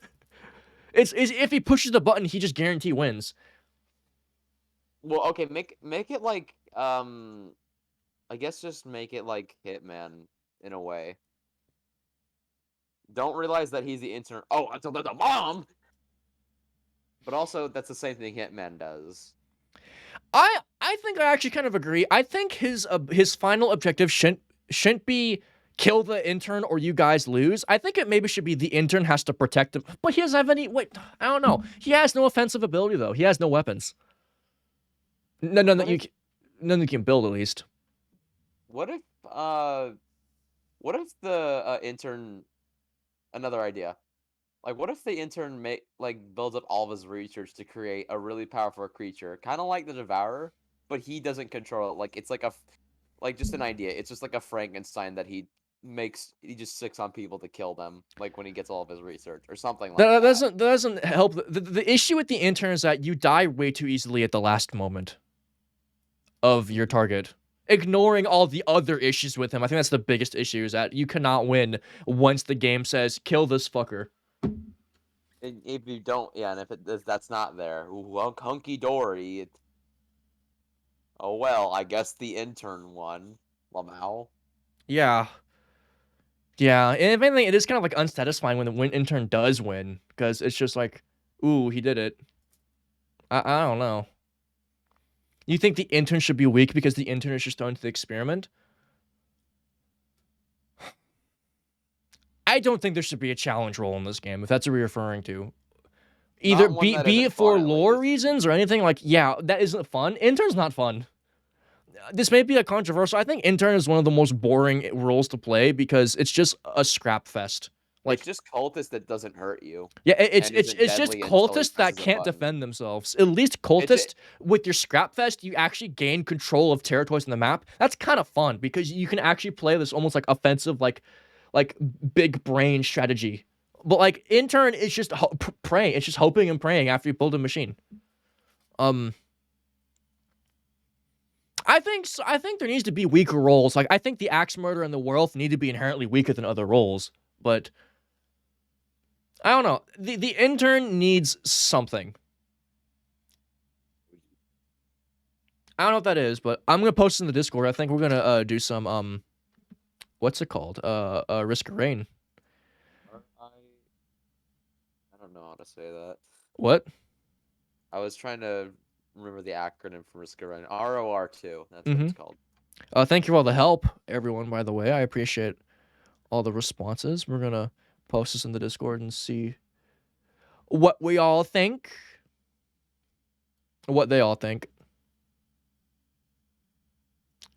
it's if he pushes the button, he just guarantee wins. Well, okay, make it like I guess just make it like Hitman in a way. Don't realize that he's the intern. Oh, until there's a bomb. But also, that's the same thing Hitman does. I think I actually kind of agree. I think his final objective shouldn't be kill the intern or you guys lose. I think it maybe should be the intern has to protect him. But he doesn't have any. Wait, I don't know. He has no offensive ability though. He has no weapons. None that you can build at least. What if the intern? Another idea. Like, what if the intern builds up all of his research to create a really powerful creature, kind of like the Devourer, but he doesn't control it. Like, it's like just an idea. It's just like a Frankenstein that he just sicks on people to kill them, like when he gets all of his research or something like that. That doesn't help. The issue with the intern is that you die way too easily at the last moment of your target. ignoring all the other issues with him. I think that's the biggest issue, is that you cannot win once the game says kill this fucker. And if you don't, yeah, and if that's not there, well, hunky dory. Oh well, I guess the intern won. Lamau. Yeah. Yeah, and if anything, it is kind of like unsatisfying when the intern does win, because it's just like, ooh, he did it. I don't know. You think the intern should be weak because the intern is just thrown to the experiment? I don't think there should be a challenge role in this game, if that's what you're referring to. Either Not one that be isn't it for fun, at lore least. reasons or anything, like, yeah, that isn't fun. Intern's not fun. This may be a controversial. I think intern is one of the most boring roles to play because it's just a scrap fest. Like, It's just cultist that doesn't hurt you. yeah, And isn't it's just deadly until he cultists that presses a can't button. defend themselves. At least cultist with your scrap fest, you actually gain control of territories in the map. That's kind of fun because you can actually play this almost like offensive, like big brain strategy. But like intern is just praying. It's just hoping and praying after you build a machine. I think there needs to be weaker roles. Like I think the axe murder and the werewolf need to be inherently weaker than other roles. But I don't know. The intern needs something. I don't know what that is, but I'm gonna post it in the Discord. I think we're gonna do some what's it called? Risk of Rain. I don't know how to say that. What? I was trying to remember the acronym for Risk of Rain. ROR2. That's what Mm-hmm. it's called. Thank you for all the help, everyone. By the way, I appreciate all the responses. We're gonna post this in the Discord and see what we all think. What they all think.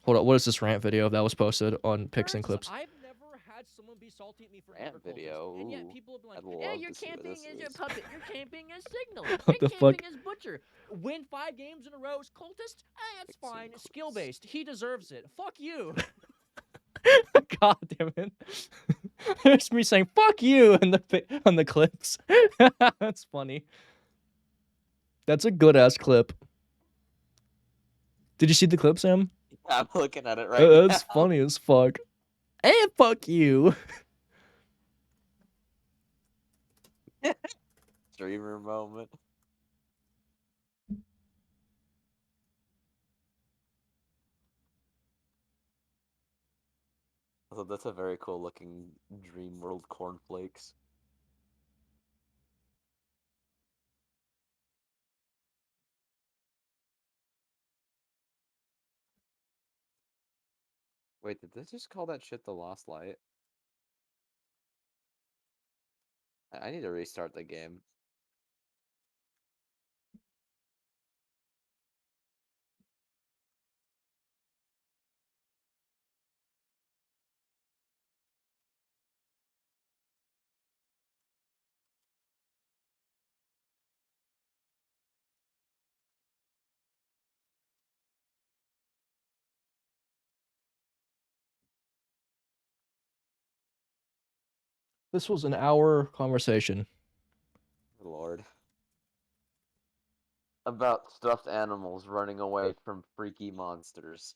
Hold up, what is this rant video that was posted on Pics and Clips? I've never had someone be salty at me for Rant video. and yet people have been like, I'd "Yeah, love you're to see what camping this as your is." puppet. You're camping as Signal. What You're the fuck? camping as Butcher. Win 5 games in a row as Cultist? That's Pics and fine. Clips. Skill based. He deserves it. Fuck you." God damn it! It's me saying "fuck you" on the clips. That's funny. That's a good ass clip. Did you see the clip, Sam? I'm looking at it right now. That's funny as fuck. Hey, fuck you. Streamer moment. So that's a very cool looking Dream World cornflakes. Wait, did they just call that shit the Lost Light? I need to restart the game. This was an hour conversation. Good Lord. About stuffed animals running away from freaky monsters.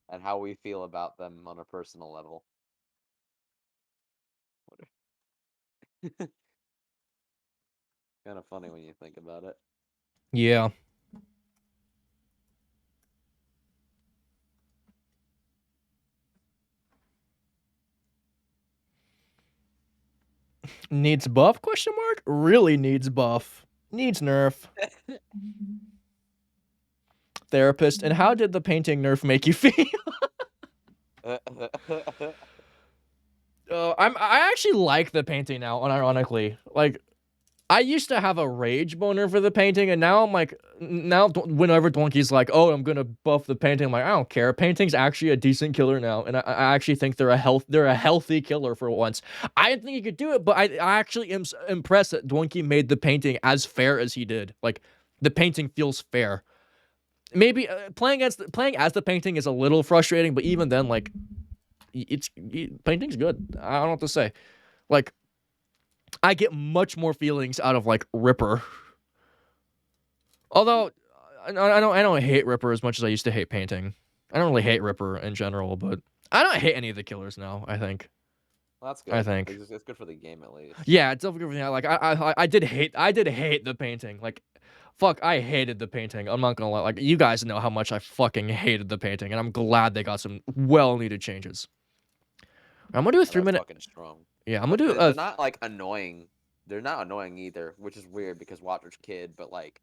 And how we feel about them on a personal level. Kind of funny when you think about it. Yeah. Needs buff? Question mark? Really needs buff. Needs nerf. Therapist. And how did the painting nerf make you feel? I actually like the painting now, unironically. Like, I used to have a rage boner for the painting, and now I'm like, whenever Donkey's like, "Oh, I'm gonna buff the painting," I'm like, I don't care. Painting's actually a decent killer now, and I actually think they're a healthy killer for once. I didn't think he could do it, but I actually am impressed that Donkey made the painting as fair as he did. Like, the painting feels fair. Maybe playing as the painting is a little frustrating, but even then, like, painting's good. I don't know what to say. Like, I get much more feelings out of like Ripper. Although I don't hate Ripper as much as I used to hate painting. I don't really hate Ripper in general, but I don't hate any of the killers now. I think. Well, that's I good. think. It's good for the game at least. Yeah, it's definitely everything. Like I did hate the painting. Like, fuck, I hated the painting. I'm not gonna lie. Like, you guys know how much I fucking hated the painting, and I'm glad they got some well needed changes. I'm gonna do a Oh, 3 minute. fucking strong. Yeah, I'm gonna But do they're a. not like annoying. They're not annoying either, which is weird because Watcher's kid, but like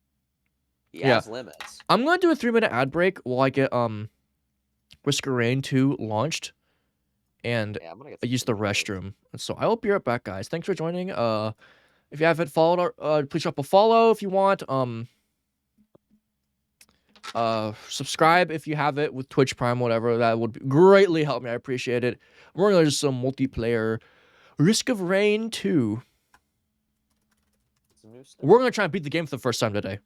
he Yeah, has limits. I'm gonna do a 3 minute ad break while I get Risk of Rain 2 launched and Yeah, I'm gonna get I some use the tomatoes. restroom. So I will be right back, guys. Thanks for joining. If you haven't followed our, please drop a follow if you want. Subscribe if you have it with Twitch Prime, whatever. That would greatly help me. I appreciate it. We're gonna do some multiplayer Risk of Rain 2. Some new stuff. We're gonna try and beat the game for the first time today.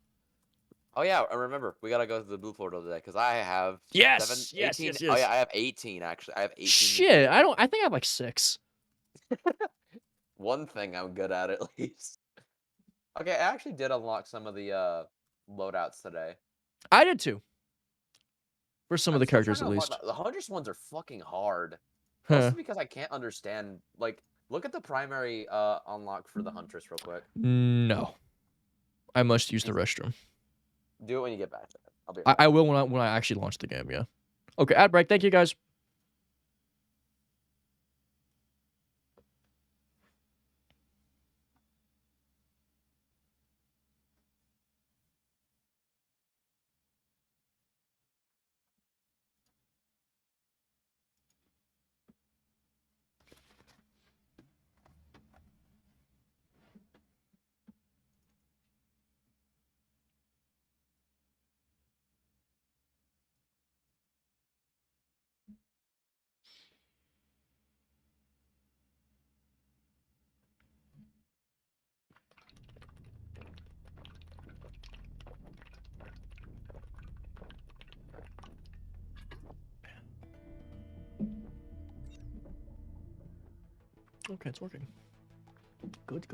Oh yeah, I remember we gotta go to the blue portal today because I have Yes, 18. yes. Oh yeah, I have 18 actually. I have 18. Shit, I think I have like 6. One thing I'm good at least. Okay, I actually did unlock some of the loadouts today. I did too. For some of I'm the still trying characters, to at unlock least. the Huntress ones are fucking hard. Huh. Mostly because I can't understand. Like, look at the primary unlock for the Huntress real quick. No, I must use the restroom. Do it when you get back. I'll be right back. I will when I actually launch the game. Yeah. Okay. Ad break. Thank you guys. Okay, it's working. Good.